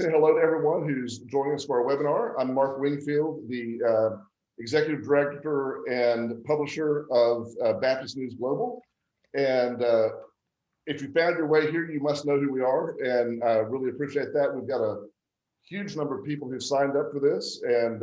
Say hello to everyone who's joining us for our webinar. I'm Mark Wingfield, the Executive Director and Publisher of Baptist News Global. And if you found your way here, you must know who we are, and really appreciate that. We've got a huge number of people who signed up for this, and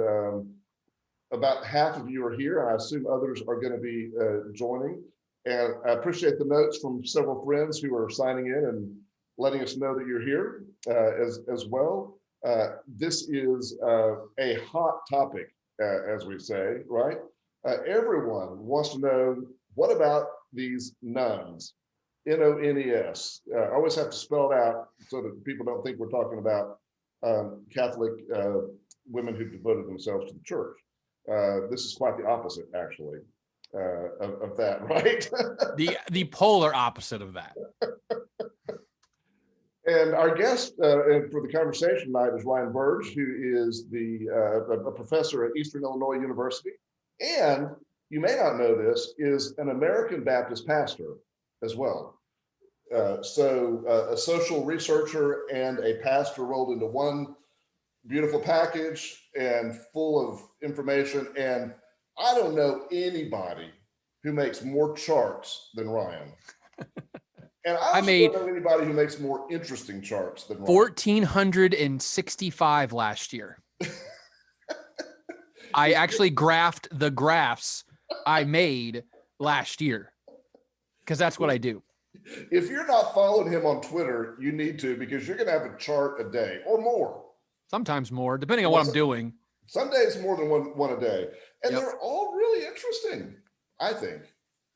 about half of you are here, and I assume others are going to be joining. And I appreciate the notes from several friends who are signing in and letting us know that you're here as well. This is a hot topic, as we say, right? Everyone wants to know, what about these nuns? N-O-N-E-S. I always have to spell it out so that people don't think we're talking about Catholic women who devoted themselves to the church. This is quite the opposite, actually, of that, right? the polar opposite of that. And our guest for the conversation tonight is Ryan Burge, who is a professor at Eastern Illinois University, and you may not know this, is an American Baptist pastor as well. So a social researcher and a pastor rolled into one beautiful package and full of information. And I don't know anybody who makes more charts than Ryan. And I don't know anybody who makes more interesting charts than Ryan. 1,465 last year. I actually graphed the graphs I made last year, because that's what I do. If you're not following him on Twitter, you need to, because you're going to have a chart a day or more. Sometimes more, depending on what I'm doing. Some days more than one a day. And they're all really interesting, I think.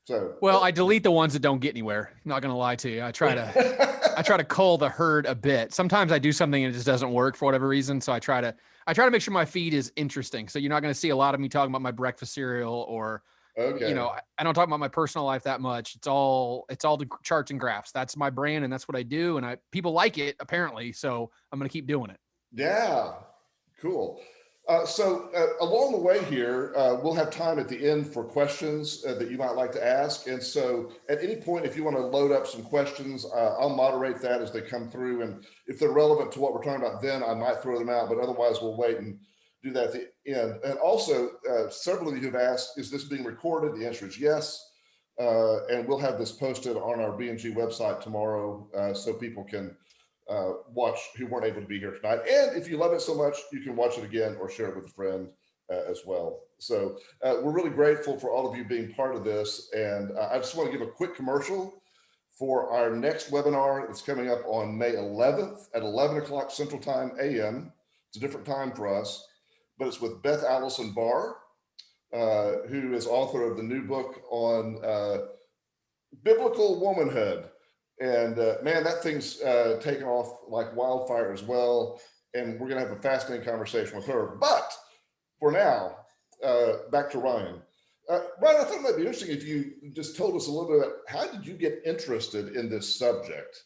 So, well, I delete the ones that don't get anywhere. I'm not going to lie to you. I try to cull the herd a bit. Sometimes I do something and it just doesn't work for whatever reason. So I try to make sure my feed is interesting. So you're not going to see a lot of me talking about my breakfast cereal or, I don't talk about my personal life that much. It's all the charts and graphs. That's my brand and that's what I do. And people like it apparently. So I'm going to keep doing it. Yeah, cool. So along the way here, we'll have time at the end for questions that you might like to ask. And so at any point, if you want to load up some questions, I'll moderate that as they come through. And if they're relevant to what we're talking about, then I might throw them out, but otherwise we'll wait and do that at the end. And also, several of you have asked, is this being recorded? The answer is yes. And we'll have this posted on our BNG website tomorrow so people can watch who weren't able to be here tonight. And if you love it so much, you can watch it again or share it with a friend as well. So we're really grateful for all of you being part of this. And I just want to give a quick commercial for our next webinar that's coming up on May 11th at 11 o'clock Central Time AM. It's a different time for us, but it's with Beth Allison Barr, who is author of the new book on biblical womanhood. And man, that thing's taken off like wildfire as well. And we're going to have a fascinating conversation with her. But for now, back to Ryan. Ryan, I thought it might be interesting if you just told us a little bit about how did you get interested in this subject?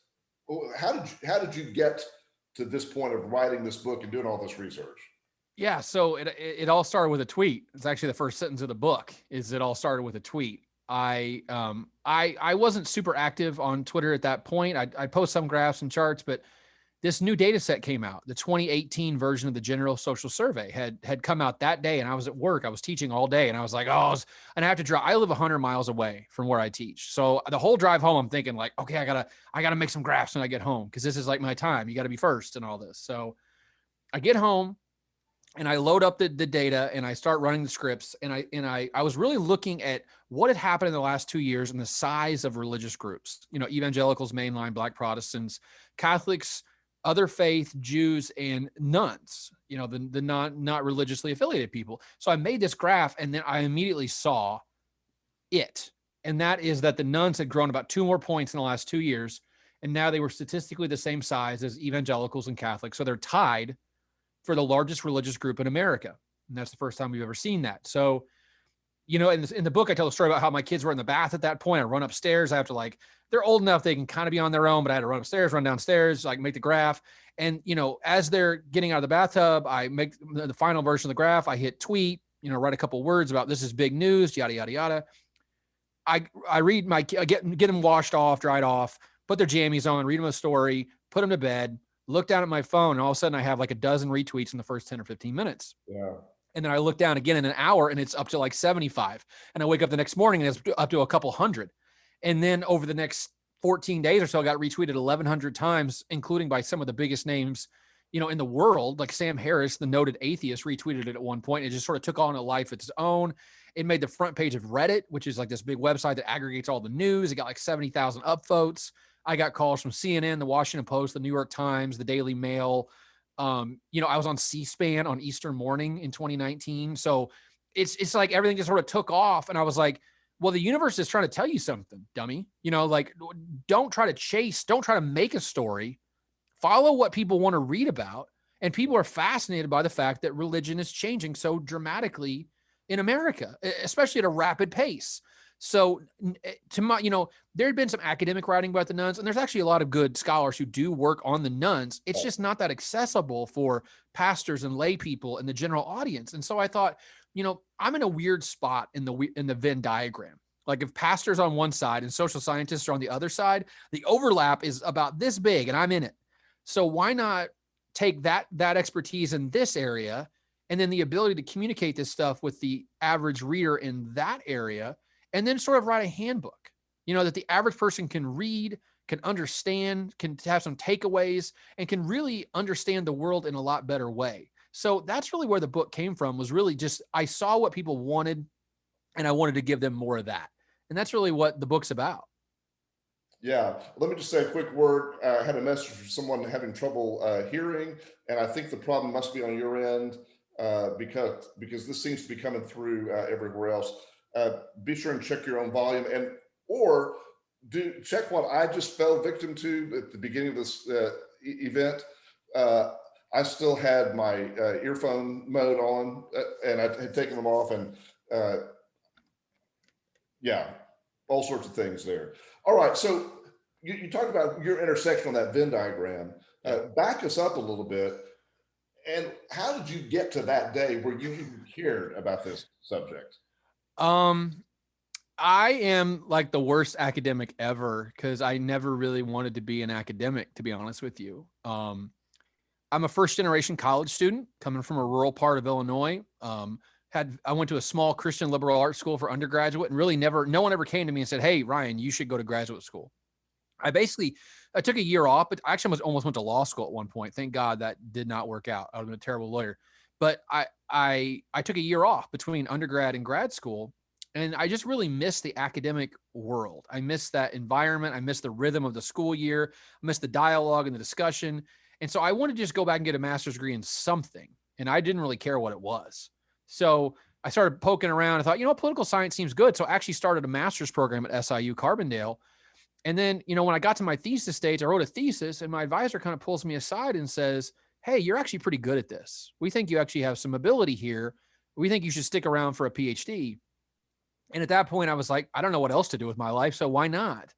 How did you get to this point of writing this book and doing all this research? Yeah, so it all started with a tweet. It's actually the first sentence of the book. It all started with a tweet. I wasn't super active on Twitter at that point. I post some graphs and charts, but this new data set came out. The 2018 version of the General Social Survey had come out that day, and I was at work. I was teaching all day, and I was like, and I have to drive. I live 100 miles away from where I teach, so the whole drive home, I'm thinking like, okay, I gotta make some graphs when I get home because this is like my time. You got to be first and all this. So I get home. And I load up the data and I start running the scripts. And I was really looking at what had happened in the last 2 years and the size of religious groups, evangelicals, mainline, Black Protestants, Catholics, other faith, Jews, and nuns, the not religiously affiliated people. So I made this graph and then I immediately saw it. And that is that the nuns had grown about 2 more points in the last 2 years. And now they were statistically the same size as evangelicals and Catholics. So they're tied for the largest religious group in America. And that's the first time we've ever seen that. So, in the book, I tell a story about how my kids were in the bath at that point. I run upstairs. I have to they're old enough, they can kind of be on their own, but I had to run upstairs, run downstairs, make the graph. And, as they're getting out of the bathtub, I make the final version of the graph. I hit tweet, write a couple words about this is big news, yada, yada, yada. I get them washed off, dried off, put their jammies on, read them a story, put them to bed. look down at my phone, and all of a sudden I have like a dozen retweets in the first 10 or 15 minutes. Yeah. And then I look down again in an hour and it's up to like 75. And I wake up the next morning and it's up to a couple hundred. And then over the next 14 days or so, I got retweeted 1,100 times, including by some of the biggest names, in the world, like Sam Harris, the noted atheist, retweeted it at one point. It just sort of took on a life of its own. It made the front page of Reddit, which is like this big website that aggregates all the news. It got like 70,000 upvotes. I got calls from CNN, the Washington Post, the New York Times, the Daily Mail. I was on C-SPAN on Easter morning in 2019. So it's like everything just sort of took off. And I was like, well, the universe is trying to tell you something, dummy. Don't try to make a story. Follow what people want to read about. And people are fascinated by the fact that religion is changing so dramatically in America, especially at a rapid pace. So there had been some academic writing about the nuns, and there's actually a lot of good scholars who do work on the nuns. It's just not that accessible for pastors and lay people and the general audience. And so I thought, I'm in a weird spot in the Venn diagram. Like if pastors on one side and social scientists are on the other side, the overlap is about this big and I'm in it. So why not take that expertise in this area and then the ability to communicate this stuff with the average reader in that area, and then sort of write a handbook, that the average person can read, can understand, can have some takeaways, and can really understand the world in a lot better way. So that's really where the book came from, was really just, I saw what people wanted and I wanted to give them more of that. And that's really what the book's about. Yeah, let me just say a quick word. I had a message from someone having trouble hearing, and I think the problem must be on your end because this seems to be coming through everywhere else. Be sure and check your own volume, or check what I just fell victim to at the beginning of this event. I still had my earphone mode on, and I had taken them off, and all sorts of things there. All right, so you talked about your intersection on that Venn diagram. Back us up a little bit. And how did you get to that day where you even cared about this subject? I am like the worst academic ever because I never really wanted to be an academic, to be honest with you. I'm a first generation college student coming from a rural part of Illinois. I went to a small Christian liberal arts school for undergraduate, and really no one ever came to me and said, "Hey, Ryan, you should go to graduate school." I took a year off, but I actually almost went to law school at one point. Thank God that did not work out. I would have been a terrible lawyer. But I took a year off between undergrad and grad school, and I just really missed the academic world. I missed that environment. I missed the rhythm of the school year. I missed the dialogue and the discussion. And so I wanted to just go back and get a master's degree in something, and I didn't really care what it was. So I started poking around. I thought, political science seems good. So I actually started a master's program at SIU Carbondale. And then, when I got to my thesis stage, I wrote a thesis, and my advisor kind of pulls me aside and says, "Hey, you're actually pretty good at this. We think you actually have some ability here. We think you should stick around for a PhD." And at that point, I was like, I don't know what else to do with my life, so why not?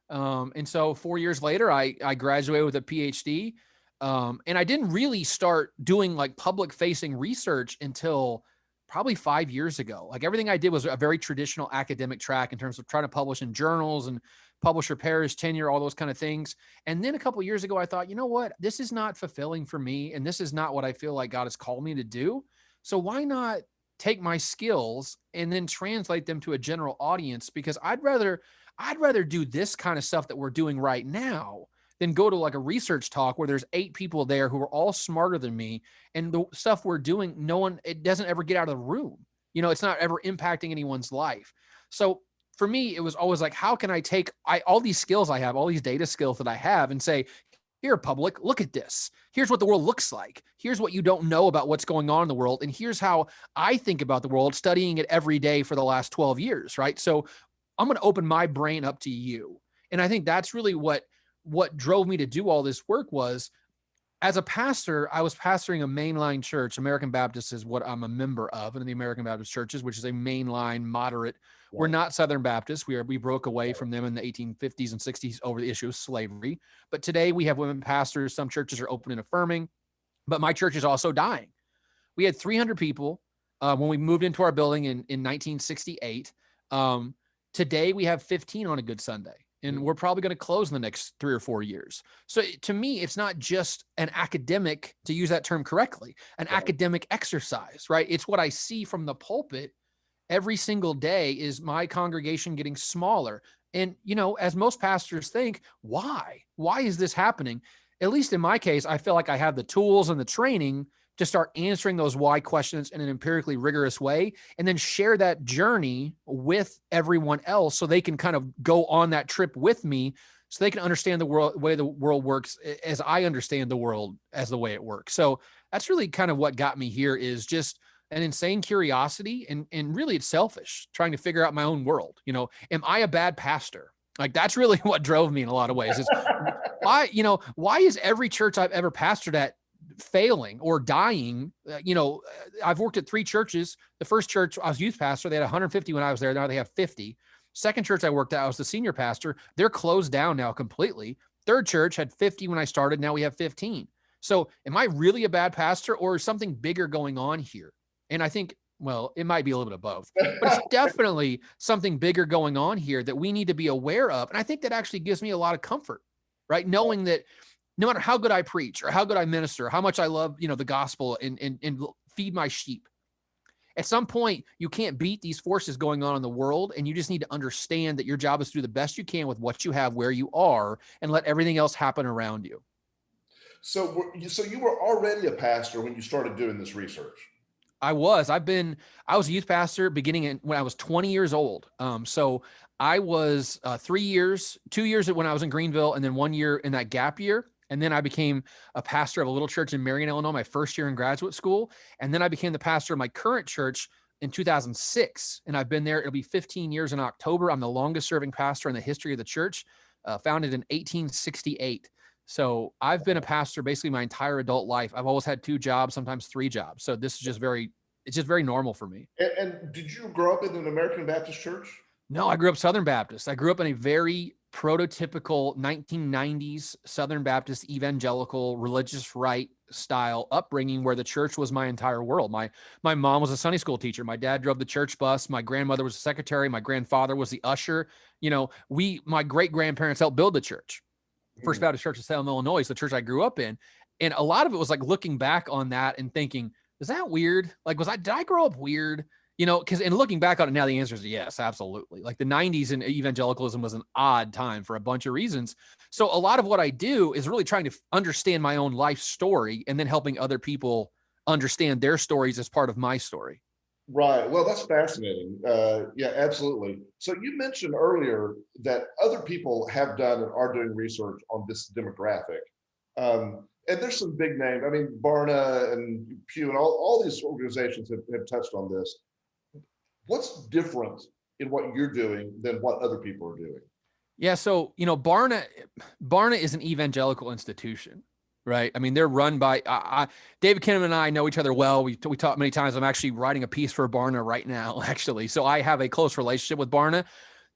And so 4 years later, I graduated with a PhD. And I didn't really start doing like public facing research until probably 5 years ago. Like everything I did was a very traditional academic track in terms of trying to publish in journals and publisher pairs, tenure, all those kind of things. And then a couple of years ago, I thought, you know what, this is not fulfilling for me. And this is not what I feel like God has called me to do. So why not take my skills and then translate them to a general audience? Because I'd rather do this kind of stuff that we're doing right now than go to like a research talk where there's 8 people there who are all smarter than me. And the stuff we're doing, it doesn't ever get out of the room. It's not ever impacting anyone's life. So for me, it was always like, how can I take all these skills I have, all these data skills that I have, and say, here, public, look at this. Here's what the world looks like. Here's what you don't know about what's going on in the world. And here's how I think about the world, studying it every day for the last 12 years, right? So I'm going to open my brain up to you. And I think that's really what drove me to do all this work was, as a pastor, I was pastoring a mainline church. American Baptist is what I'm a member of, and the American Baptist churches, which is a mainline moderate. Right. We're not Southern Baptist. We broke away from them in the 1850s and 60s over the issue of slavery. But today we have women pastors. Some churches are open and affirming, but my church is also dying. We had 300 people when we moved into our building in 1968. Today we have 15 on a good Sunday. and we're probably going to close in the next 3 or 4 years. So to me, it's not just an academic, to use that term correctly, an academic exercise, right? It's what I see from the pulpit every single day is my congregation getting smaller. And, as most pastors think, why is this happening? At least in my case, I feel like I have the tools and the training to start answering those why questions in an empirically rigorous way, and then share that journey with everyone else so they can kind of go on that trip with me, so they can understand the way the world works as I understand the world as the way it works. So that's really kind of what got me here, is just an insane curiosity, and really it's selfish, trying to figure out my own world. Am I a bad pastor? Like, that's really what drove me in a lot of ways. Is why is every church I've ever pastored at failing or dying? I've worked at 3 churches. The first church I was youth pastor, they had 150 when I was there. Now they have 50. Second church I worked at, I was the senior pastor. They're closed down now completely. Third church had 50 when I started. Now we have 15. So am I really a bad pastor, or is something bigger going on here? And I think, well, it might be a little bit of both, but it's definitely something bigger going on here that we need to be aware of. And I think that actually gives me a lot of comfort, right? Knowing that no matter how good I preach or how good I minister, how much I love, the gospel and feed my sheep, at some point you can't beat these forces going on in the world. And you just need to understand that your job is to do the best you can with what you have, where you are, and let everything else happen around you. So you were already a pastor when you started doing this research? I was a youth pastor beginning when I was 20 years old. So I was 3 years, 2 years when I was in Greenville, and then 1 year in that gap year. And then I became a pastor of a little church in Marion, Illinois, my first year in graduate school. And then I became the pastor of my current church in 2006. And I've been there. It'll be 15 years in October. I'm the longest serving pastor in the history of the church, founded in 1868. So I've been a pastor basically my entire adult life. I've always had 2 jobs, sometimes 3 jobs. So this is it's just very normal for me. And did you grow up in an American Baptist church? No, I grew up Southern Baptist. I grew up in a very prototypical 1990s Southern Baptist evangelical religious right style upbringing, where the church was my entire world. My mom was a Sunday school teacher. My dad drove the church bus. My grandmother was a secretary. My grandfather was the usher. My great grandparents helped build the church. First Baptist Church of Salem, Illinois, is the church I grew up in. And a lot of it was like looking back on that and thinking, is that weird? Like, did I grow up weird? Because in looking back on it now, the answer is yes, absolutely. Like, the 90s in evangelicalism was an odd time for a bunch of reasons. So a lot of what I do is really trying to understand my own life story, and then helping other people understand their stories as part of my story. Right. Well, that's fascinating. Yeah, absolutely. So you mentioned earlier that other people have done and are doing research on this demographic. And there's some big names. I mean, Barna and Pew and all these organizations have touched on this. What's different in what you're doing than what other people are doing? Yeah. So, Barna is an evangelical institution, right? I mean, they're run by David Kinnaman and I know each other well. We talked many times. I'm actually writing a piece for Barna right now, actually. So I have a close relationship with Barna.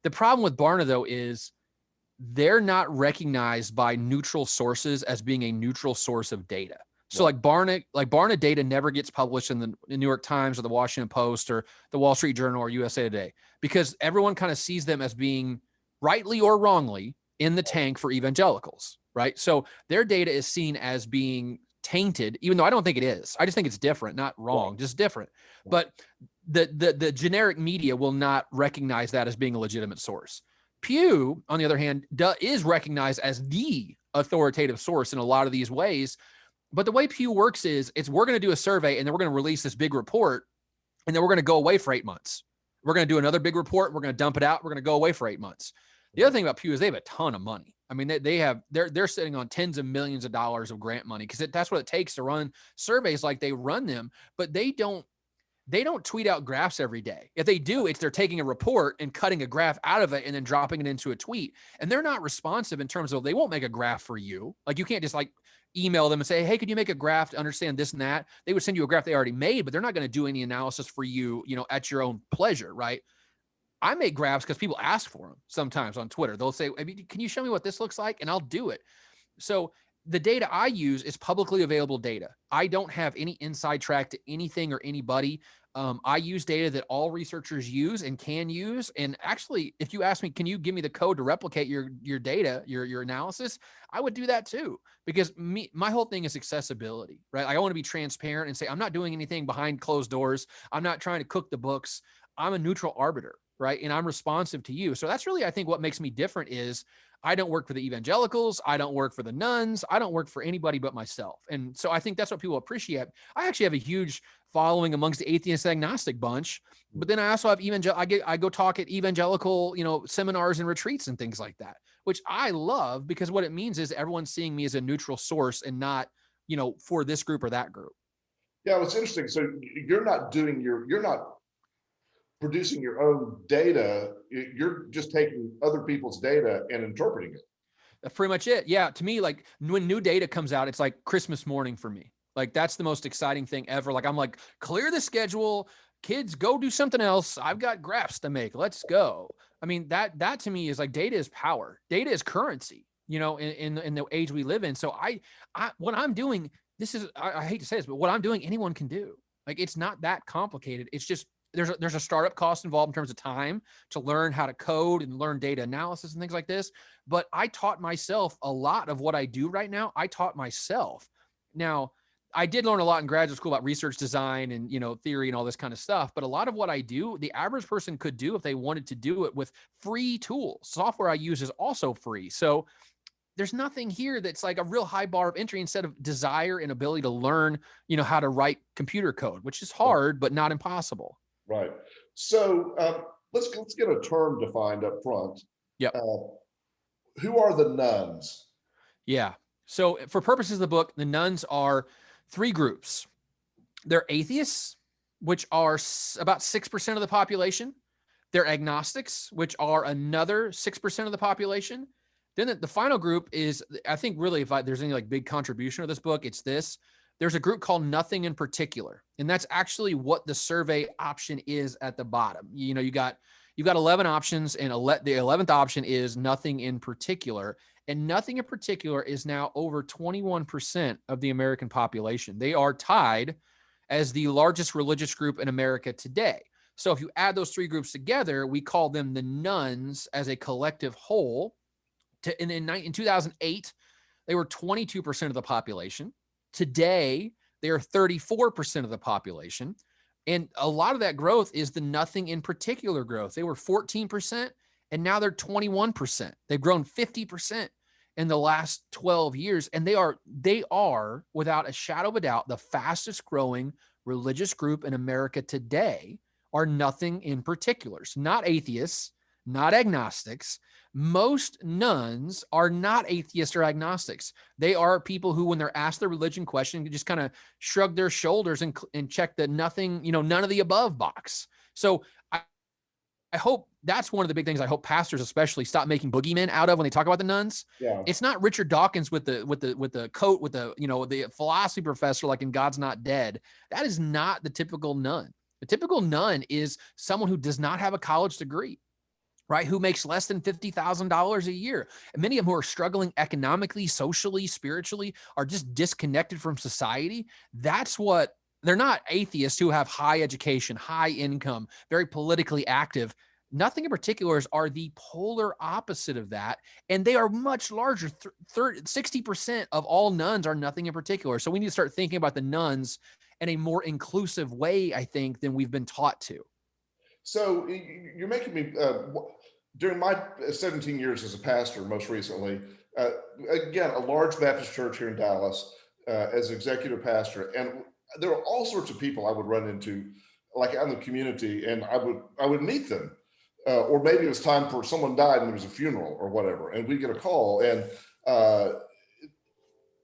The problem with Barna, though, is they're not recognized by neutral sources as being a neutral source of data. So like Barna data never gets published in the New York Times or the Washington Post or the Wall Street Journal or USA Today, because everyone kind of sees them as being, rightly or wrongly, in the tank for evangelicals, right? So their data is seen as being tainted, even though I don't think it is. I just think it's different, not wrong, just different. But the generic media will not recognize that as being a legitimate source. Pew, on the other hand, is recognized as the authoritative source in a lot of these ways. But the way Pew works is we're going to do a survey, and then we're going to release this big report, and then we're going to go away for 8 months. We're going to do another big report. We're going to dump it out. We're going to go away for 8 months. The other thing about Pew is they have a ton of money. I mean, they're sitting on tens of millions of dollars of grant money, because that's what it takes to run surveys like they run them. But they don't tweet out graphs every day. If they do, they're taking a report and cutting a graph out of it and then dropping it into a tweet. And they're not responsive in terms of, they won't make a graph for you. Like, you can't just email them and say, hey, could you make a graph to understand this and that? They would send you a graph they already made, but they're not going to do any analysis for you, at your own pleasure, right? I make graphs because people ask for them sometimes on Twitter. They'll say, can you show me what this looks like? And I'll do it. So the data I use is publicly available data. I don't have any inside track to anything or anybody. I use data that all researchers use and can use. And actually, if you ask me, can you give me the code to replicate your data, your analysis? I would do that too, because my whole thing is accessibility, right? I want to be transparent and say, I'm not doing anything behind closed doors. I'm not trying to cook the books. I'm a neutral arbiter, right? And I'm responsive to you. So that's really, I think, what makes me different is I don't work for the evangelicals. I don't work for the nuns. I don't work for anybody but myself. And so I think that's what people appreciate. I actually have a huge following amongst the atheist agnostic bunch, but then I also have I go talk at evangelical, seminars and retreats and things like that, which I love, because what it means is everyone's seeing me as a neutral source and not, for this group or that group. Yeah, it's interesting. So you're not producing your own data. You're just taking other people's data and interpreting it. That's pretty much it. Yeah. To me, like when new data comes out, it's like Christmas morning for me. Like that's the most exciting thing ever. Like I'm like, clear the schedule, kids, go do something else. I've got graphs to make. Let's go. I mean, that to me is like, data is power. Data is currency, in the age we live in. So what I'm doing, I hate to say this, but what I'm doing, anyone can do. Like, it's not that complicated. It's just, there's a startup cost involved in terms of time to learn how to code and learn data analysis and things like this. But I taught myself a lot of what I do right now. I taught myself. Now, I did learn a lot in graduate school about research design and, theory and all this kind of stuff. But a lot of what I do, the average person could do if they wanted to do it with free tools. Software I use is also free. So there's nothing here that's like a real high bar of entry instead of desire and ability to learn, how to write computer code, which is hard, but not impossible. Right. So let's get a term defined up front. Yep. Who are the nuns? Yeah. So for purposes of the book, the nuns are three groups. They're atheists, which are about 6% of the population. They're agnostics, which are another 6% of the population. Then the final group is, I think really, if there's any like big contribution of this book, it's this. There's a group called nothing in particular. And that's actually what the survey option is at the bottom. You've got 11 options, and the 11th option is nothing in particular. And nothing in particular is now over 21% of the American population. They are tied as the largest religious group in America today. So if you add those three groups together, we call them the nuns as a collective whole. In 2008, they were 22% of the population. Today, they are 34% of the population. And a lot of that growth is the nothing in particular growth. They were 14%, and now they're 21%. They've grown 50% in the last 12 years. And they are, without a shadow of a doubt, the fastest growing religious group in America today are nothing in particulars, not atheists, not agnostics. Most nuns are not atheists or agnostics. They are people who, when they're asked their religion question, just kind of shrug their shoulders and check the nothing, none of the above box. So I hope that's one of the big things I hope pastors especially stop making boogeymen out of when they talk about the nuns. Yeah. It's not Richard Dawkins with the coat, with the philosophy professor, like in God's Not Dead. That is not the typical nun. The typical nun is someone who does not have a college degree, right? Who makes less than $50,000 a year. And many of them who are struggling economically, socially, spiritually, are just disconnected from society. They're not atheists who have high education, high income, very politically active. Nothing in particular are the polar opposite of that. And they are much larger. 60% of all nuns are nothing in particular. So we need to start thinking about the nuns in a more inclusive way, I think, than we've been taught to. So you're making me, during my 17 years as a pastor, most recently, again, a large Baptist church here in Dallas, as executive pastor, and there are all sorts of people I would run into, like out in the community, and I would meet them, or maybe it was time for someone died and there was a funeral or whatever, and we get a call, and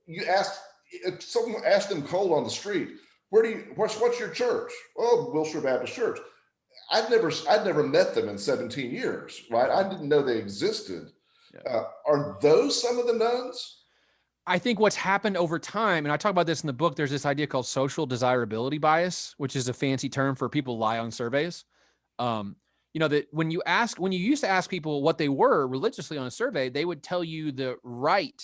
if someone asked them cold on the street, what's your church? Oh, Wilshire Baptist Church. I'd never met them in 17 years, right? I didn't know they existed. Yeah. Are those some of the nuns? I think what's happened over time, and I talk about this in the book, there's this idea called social desirability bias, which is a fancy term for people who lie on surveys. That when you used to ask people what they were religiously on a survey, they would tell you the right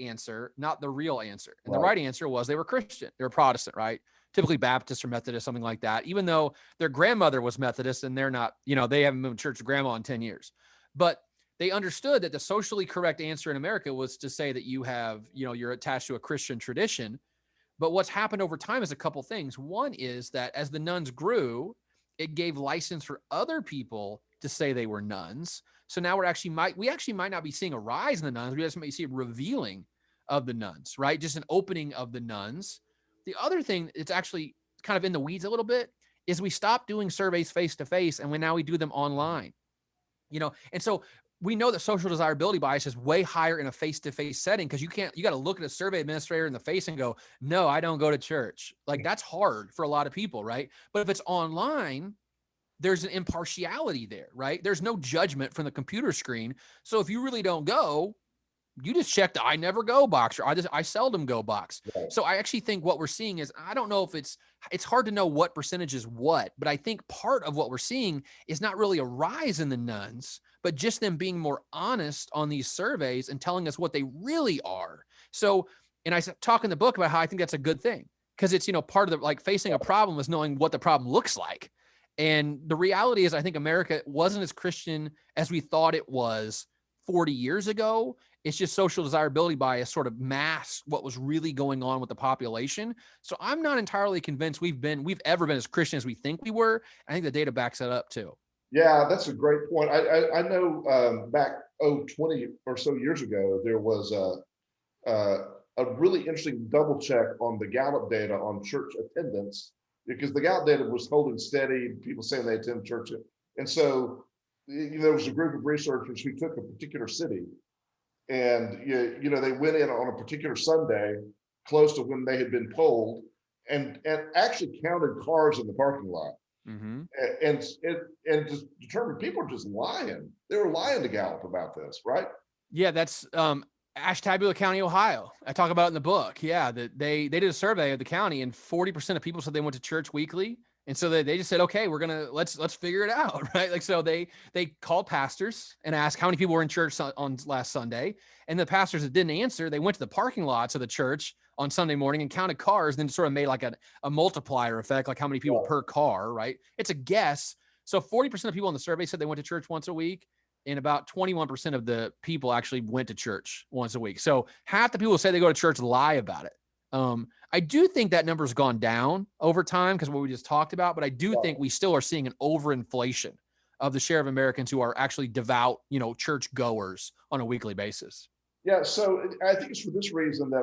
answer, not the real answer. And the Right. right answer was they were Christian. They were Protestant, right? Typically Baptist or Methodist, something like that, even though their grandmother was Methodist and they're not, they haven't moved to church with grandma in 10 years. But they understood that the socially correct answer in America was to say that you have, you're attached to a Christian tradition. But what's happened over time is a couple things. One is that as the nuns grew, it gave license for other people to say they were nuns. So now we actually might not be seeing a rise in the nuns. We just might see a revealing of the nuns, right? Just an opening of the nuns. The other thing, it's actually kind of in the weeds a little bit, is we stopped doing surveys face to face, and now we do them online. And so we know that social desirability bias is way higher in a face-to-face setting because you got to look at a survey administrator in the face and go, no, I don't go to church. Like, that's hard for a lot of people, right? But if it's online, there's an impartiality there, right? There's no judgment from the computer screen. So if you really don't go, you just check the I never go box, or I seldom go box. Right. So I actually think what we're seeing is, I don't know if it's hard to know what percentage is what, but I think part of what we're seeing is not really a rise in the nuns, but just them being more honest on these surveys and telling us what they really are. So, and I talk in the book about how I think that's a good thing, because it's, part of the, facing a problem is knowing what the problem looks like. And the reality is, I think America wasn't as Christian as we thought it was 40 years ago. It's just social desirability bias sort of masked what was really going on with the population. So I'm not entirely convinced we've ever been as Christian as we think we were. I think the data backs that up too. Yeah, that's a great point. I know back 20 or so years ago, there was a really interesting double check on the Gallup data on church attendance, because the Gallup data was holding steady, people saying they attend church. And so there was a group of researchers who took a particular city, and they went in on a particular Sunday close to when they had been polled, and actually counted cars in the parking lot. Mm-hmm. And just determined people are just lying. They were lying to Gallup about this, right? Yeah, that's Ashtabula County, Ohio. I talk about it in the book. Yeah, that they did a survey of the county, and 40% of people said they went to church weekly. And so they just said, okay, let's figure it out, right? Like, so they called pastors and asked how many people were in church on last Sunday. And the pastors that didn't answer, they went to the parking lots of the church on Sunday morning and counted cars, and then sort of made like a multiplier effect, like how many people per car, right? It's a guess. So 40% of people in the survey said they went to church once a week, and about 21% of the people actually went to church once a week. So half the people who say they go to church lie about it. I do think that number's gone down over time because what we just talked about, but I do think we still are seeing an overinflation of the share of Americans who are actually devout, church goers on a weekly basis. Yeah, so I think it's for this reason that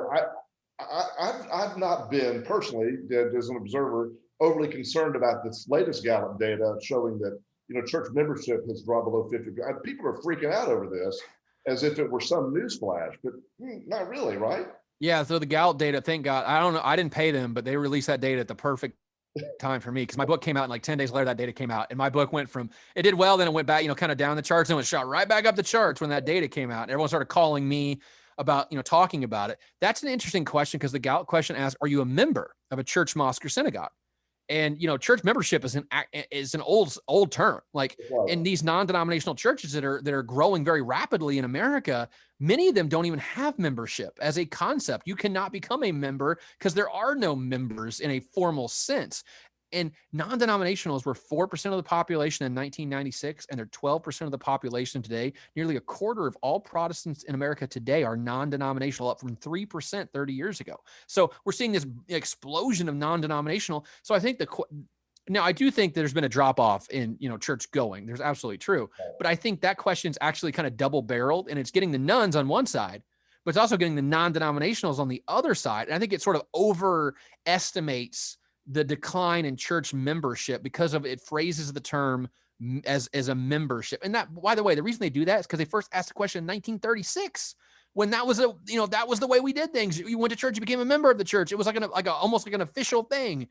I've not been personally, as an observer, overly concerned about this latest Gallup data showing that church membership has dropped below 50. People are freaking out over this as if it were some newsflash, but not really, right? Yeah, so the Gallup data, thank God, I don't know, I didn't pay them, but they released that data at the perfect time for me, because my book came out, and like 10 days later that data came out, and my book went from, it did well, then it went back, kind of down the charts, and it shot right back up the charts when that data came out. And everyone started calling me about, talking about it. That's an interesting question, because the Gallup question asks, are you a member of a church, mosque, or synagogue? And, church membership is an old term. Like, in these non-denominational churches that are growing very rapidly in America, many of them don't even have membership as a concept. You cannot become a member because there are no members in a formal sense. And non-denominationals were 4% of the population in 1996, and they're 12% of the population today. Nearly a quarter of all Protestants in America today are non-denominational, up from 3% 30 years ago. So we're seeing this explosion of non-denominational. So I think now I do think there's been a drop off in, church going. There's absolutely true. But I think that question's actually kind of double barreled, and it's getting the nuns on one side, but it's also getting the non-denominationals on the other side. And I think it sort of overestimates the decline in church membership because of it phrases the term as a membership. And that, by the way, the reason they do that is because they first asked the question in 1936, when that was that was the way we did things. You went to church, you became a member of the church. It was almost like an official thing.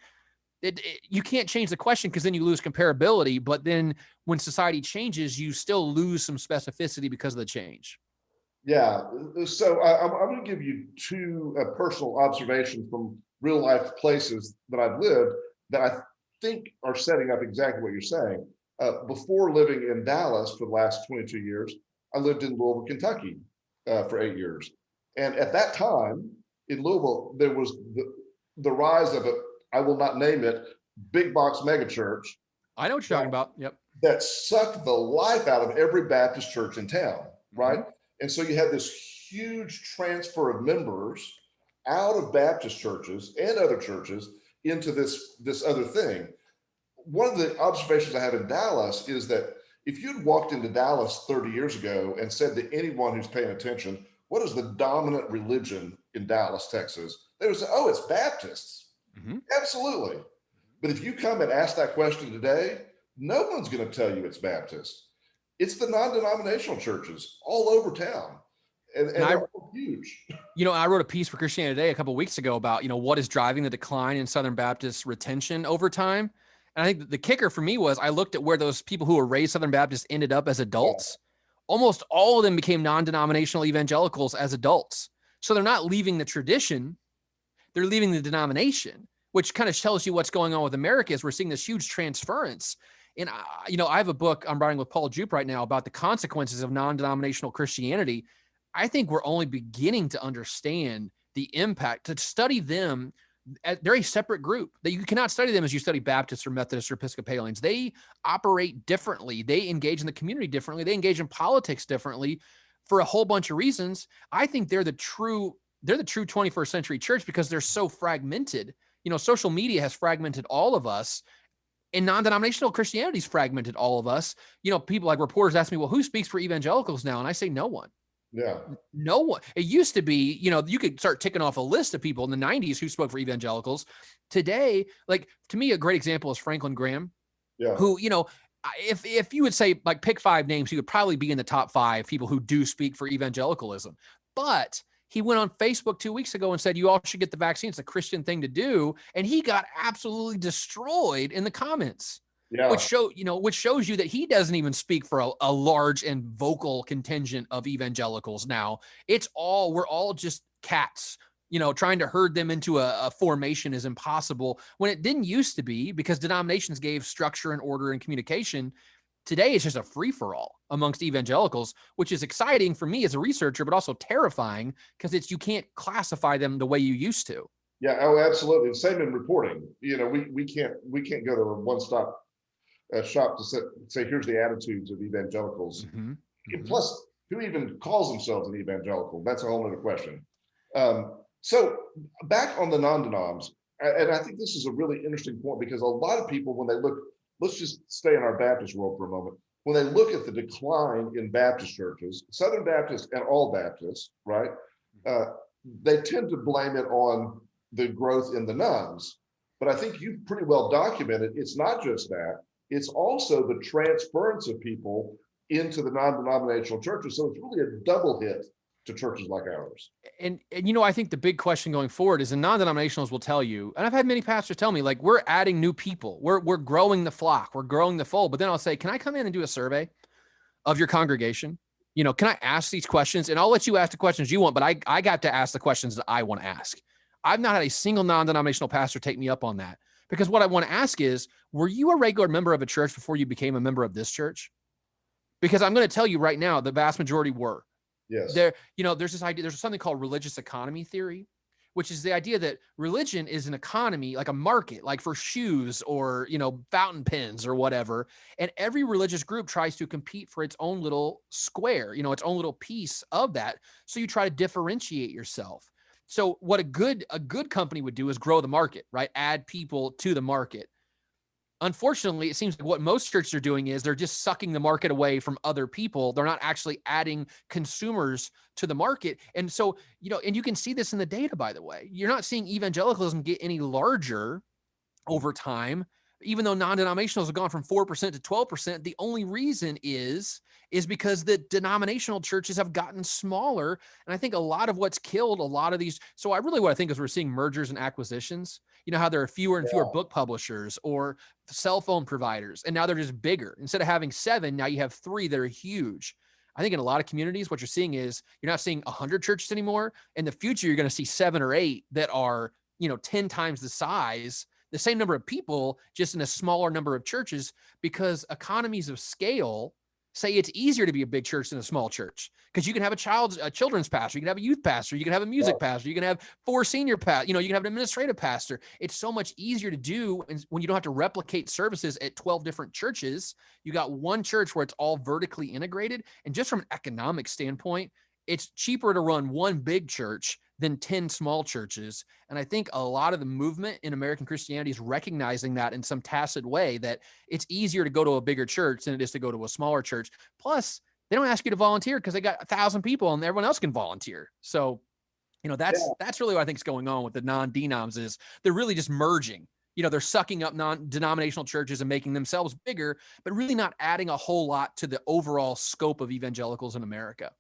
You can't change the question because then you lose comparability. But then when society changes, you still lose some specificity because of the change. Yeah. So I'm going to give you two personal observations from real life places that I've lived that I think are setting up exactly what you're saying. Before living in Dallas for the last 22 years, I lived in Louisville, Kentucky for 8 years. And at that time in Louisville, there was the rise of I will not name it, big box megachurch I know what you're talking about. Yep. that sucked the life out of every Baptist church in town, right? Mm-hmm. And so you had this huge transfer of members out of Baptist churches and other churches into this other thing. One of the observations I have in Dallas is that if you'd walked into Dallas 30 years ago and said to anyone who's paying attention, what is the dominant religion in Dallas, Texas? They would say, oh, it's Baptists. Mm-hmm. Absolutely. But if you come and ask that question today, no one's going to tell you it's Baptist. It's the non-denominational churches all over town. And they're all huge. I wrote a piece for Christianity Today a couple of weeks ago about, what is driving the decline in Southern Baptist retention over time. And I think the kicker for me was I looked at where those people who were raised Southern Baptists ended up as adults. Yeah. Almost all of them became non-denominational evangelicals as adults. So they're not leaving the tradition, they're leaving the denomination, which kind of tells you what's going on with America is we're seeing this huge transference. And, I have a book I'm writing with Paul Jupe right now about the consequences of non-denominational Christianity. I think we're only beginning to understand the impact. To study them, they're a separate group that you cannot study them as you study Baptists or Methodists or Episcopalians. They operate differently. They engage in the community differently. They engage in politics differently for a whole bunch of reasons. I think they're the true 21st century church because they're so fragmented. Social media has fragmented all of us. And non-denominational Christianity's fragmented all of us. People like reporters ask me, well, who speaks for evangelicals now? And I say, no one. Yeah. No one. It used to be, you could start ticking off a list of people in the 90s who spoke for evangelicals. Today, like to me, a great example is Franklin Graham, who, if you would say like pick 5 names, he would probably be in the top 5 people who do speak for evangelicalism. But he went on Facebook 2 weeks ago and said, you all should get the vaccine. It's a Christian thing to do. And he got absolutely destroyed in the comments. Yeah. Which shows you that he doesn't even speak for a large and vocal contingent of evangelicals now. We're all just cats, trying to herd them into a formation is impossible when it didn't used to be because denominations gave structure and order and communication. Today, it's just a free-for-all amongst evangelicals, which is exciting for me as a researcher, but also terrifying because you can't classify them the way you used to. Yeah, oh, absolutely. Same in reporting. We can't go to a one-stop shop to say here's the attitudes of evangelicals. Mm-hmm. Mm-hmm. Plus, who even calls themselves an evangelical? That's a whole other question. So back on the non-denoms, and I think this is a really interesting point because a lot of people, when they look, let's just stay in our Baptist world for a moment. When they look at the decline in Baptist churches, Southern Baptists and all Baptists, right? They tend to blame it on the growth in the nuns. But I think you've pretty well documented it's not just that. It's also the transference of people into the non-denominational churches. So it's really a double hit to churches like ours. And I think the big question going forward is the non-denominationals will tell you, and I've had many pastors tell me, like, we're adding new people. We're growing the flock. We're growing the fold. But then I'll say, can I come in and do a survey of your congregation? Can I ask these questions? And I'll let you ask the questions you want, but I got to ask the questions that I want to ask. I've not had a single non-denominational pastor take me up on that. Because what I want to ask is, were you a regular member of a church before you became a member of this church? Because I'm going to tell you right now, the vast majority were. Yes. There's this idea, there's something called religious economy theory, which is the idea that religion is an economy, like a market, like for shoes or, fountain pens or whatever. And every religious group tries to compete for its own little square, its own little piece of that. So you try to differentiate yourself. So what a good company would do is grow the market, right? Add people to the market. Unfortunately, it seems like what most churches are doing is they're just sucking the market away from other people. They're not actually adding consumers to the market. And so, and you can see this in the data, by the way. You're not seeing evangelicalism get any larger over time, even though non-denominationals have gone from 4% to 12%. The only reason is because the denominational churches have gotten smaller. And I think a lot of what's killed a lot of these. So what I think is we're seeing mergers and acquisitions. How there are fewer and fewer book publishers or cell phone providers, and now they're just bigger. Instead of having 7, now you have 3 that are huge. I think in a lot of communities, what you're seeing is you're not seeing 100 churches anymore. In the future, you're going to see 7 or 8 that are, 10 times the size, the same number of people, just in a smaller number of churches, because economies of scale say it's easier to be a big church than a small church because you can have a children's pastor, you can have a youth pastor, you can have a music pastor, you can have 4 senior pastors, you can have an administrative pastor. It's so much easier to do when you don't have to replicate services at 12 different churches. You got one church where it's all vertically integrated. And just from an economic standpoint, it's cheaper to run one big church than 10 small churches. And I think a lot of the movement in American Christianity is recognizing that in some tacit way, that it's easier to go to a bigger church than it is to go to a smaller church. Plus, they don't ask you to volunteer because they got 1,000 people and everyone else can volunteer. So, that's really what I think is going on with the non-denoms is they're really just merging. They're sucking up non-denominational churches and making themselves bigger, but really not adding a whole lot to the overall scope of evangelicals in America.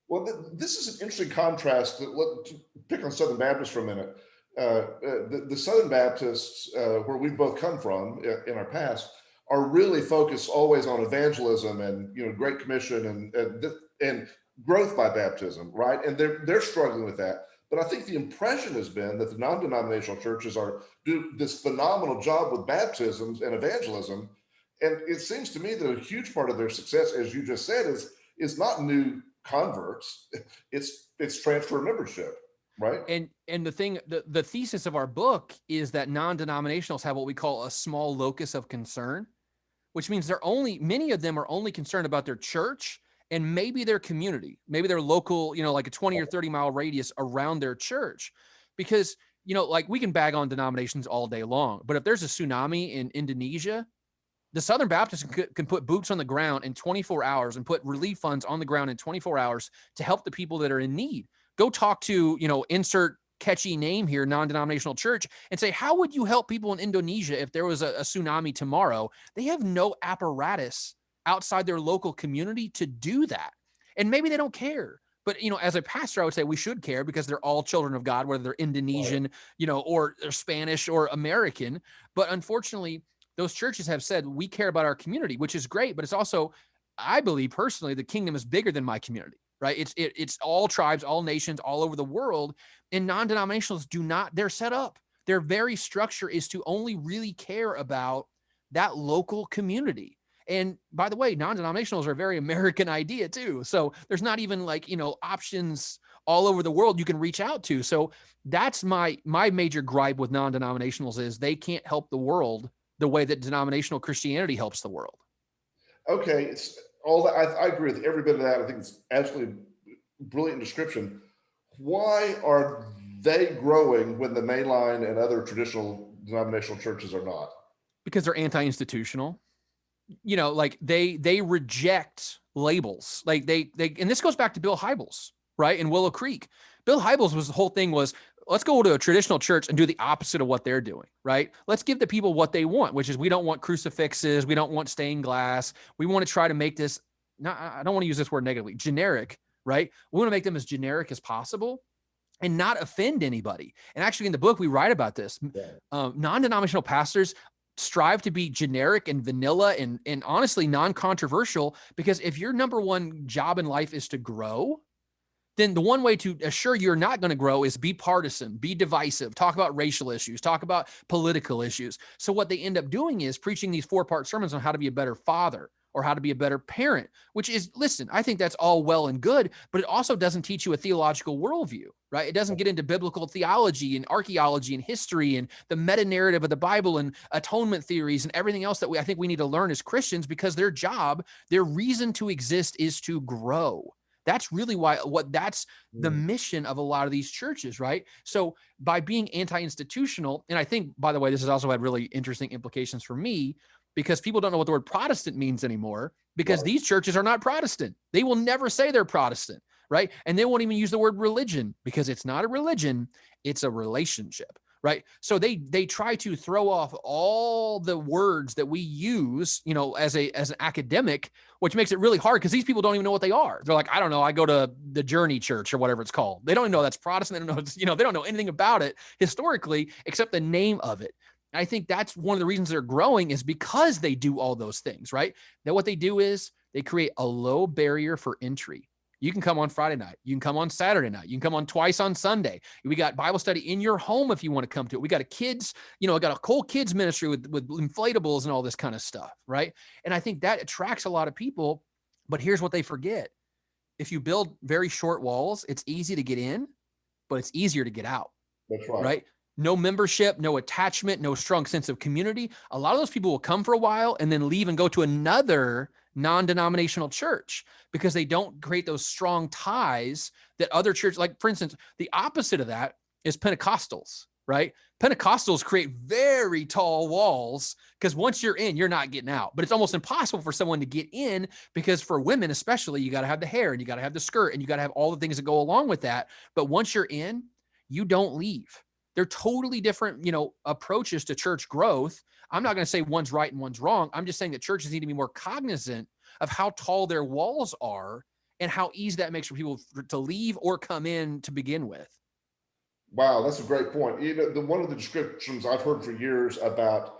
Well, this is an interesting contrast. To pick on Southern Baptists for a minute. The Southern Baptists, where we both come from in our past, are really focused always on evangelism and Great Commission and growth by baptism, right? And they're struggling with that. But I think the impression has been that the non-denominational churches do this phenomenal job with baptisms and evangelism. And it seems to me that a huge part of their success, as you just said, is not new converts, it's transfer membership, right? And the thesis of our book is that non-denominationals have what we call a small locus of concern, which means many of them are only concerned about their church and maybe their community, maybe their local, like a 20 or 30 mile radius around their church. Because, like we can bag on denominations all day long, but if there's a tsunami in Indonesia, the Southern Baptists can put boots on the ground in 24 hours and put relief funds on the ground in 24 hours to help the people that are in need. Go talk to, insert catchy name here, non-denominational church, and say, how would you help people in Indonesia if there was a tsunami tomorrow? They have no apparatus outside their local community to do that. And maybe they don't care. But, as a pastor, I would say we should care because they're all children of God, whether they're Indonesian, or they're Spanish or American. But unfortunately, those churches have said, we care about our community, which is great. But it's also, I believe personally, the kingdom is bigger than my community, right? It's all tribes, all nations, all over the world. And non-denominationals they're set up. Their very structure is to only really care about that local community. And by the way, non-denominationals are a very American idea too. So there's not even options all over the world you can reach out to. So that's my major gripe with non-denominationals is they can't help the world the way that denominational Christianity helps the world. Okay. It's all that. I agree with every bit of that. I think it's absolutely brilliant description. Why are they growing when the mainline and other traditional denominational churches are not? Because they're anti-institutional. They reject labels. They and this goes back to Bill Hybels, right? In Willow Creek. Bill Hybels' the whole thing was, let's go to a traditional church and do the opposite of what they're doing, right? Let's give the people what they want, which is we don't want crucifixes. We don't want stained glass. We want to try to make this, I don't want to use this word negatively, generic, right? We want to make them as generic as possible and not offend anybody. And actually in the book, we write about this. Non-denominational pastors strive to be generic and vanilla and honestly non-controversial, because if your number one job in life is to grow, then the one way to assure you're not going to grow is be partisan, be divisive, talk about racial issues, talk about political issues. So what they end up doing is preaching these 4-part sermons on how to be a better father or how to be a better parent, which is, listen, I think that's all well and good, but it also doesn't teach you a theological worldview, right? It doesn't get into biblical theology and archaeology and history and the meta narrative of the Bible and atonement theories and everything else that I think we need to learn as Christians, because their job, their reason to exist is to grow. That's really that's the mission of a lot of these churches, right? So by being anti-institutional, and I think, by the way, this has also had really interesting implications for me, because people don't know what the word Protestant means anymore, because these churches are not Protestant. They will never say they're Protestant, right? And they won't even use the word religion, because it's not a religion, it's a relationship, right? So they try to throw off all the words that we use, as an academic, which makes it really hard because these people don't even know what they are. They're like, I don't know, I go to the Journey Church or whatever it's called. They don't even know that's Protestant. They don't know, they don't know anything about it historically except the name of it. I think that's one of the reasons they're growing is because they do all those things, right? Then what they do is they create a low barrier for entry. You can come on Friday night. You can come on Saturday night. You can come on twice on Sunday. We got Bible study in your home if you want to come to it. We got a kids, I got a whole kids ministry with inflatables and all this kind of stuff, right? And I think that attracts a lot of people. But here's what they forget. If you build very short walls, it's easy to get in, but it's easier to get out. That's right. Right? No membership, no attachment, no strong sense of community. A lot of those people will come for a while and then leave and go to another non-denominational church because they don't create those strong ties that other churches, like for instance, the opposite of that is Pentecostals, right? Pentecostals create very tall walls because once you're in, you're not getting out. But it's almost impossible for someone to get in because for women, especially, you got to have the hair and you got to have the skirt and you got to have all the things that go along with that. But once you're in, you don't leave. They're totally different, approaches to church growth. I'm not going to say one's right and one's wrong. I'm just saying that churches need to be more cognizant of how tall their walls are and how easy that makes for people to leave or come in to begin with. Wow, that's a great point. One of the descriptions I've heard for years about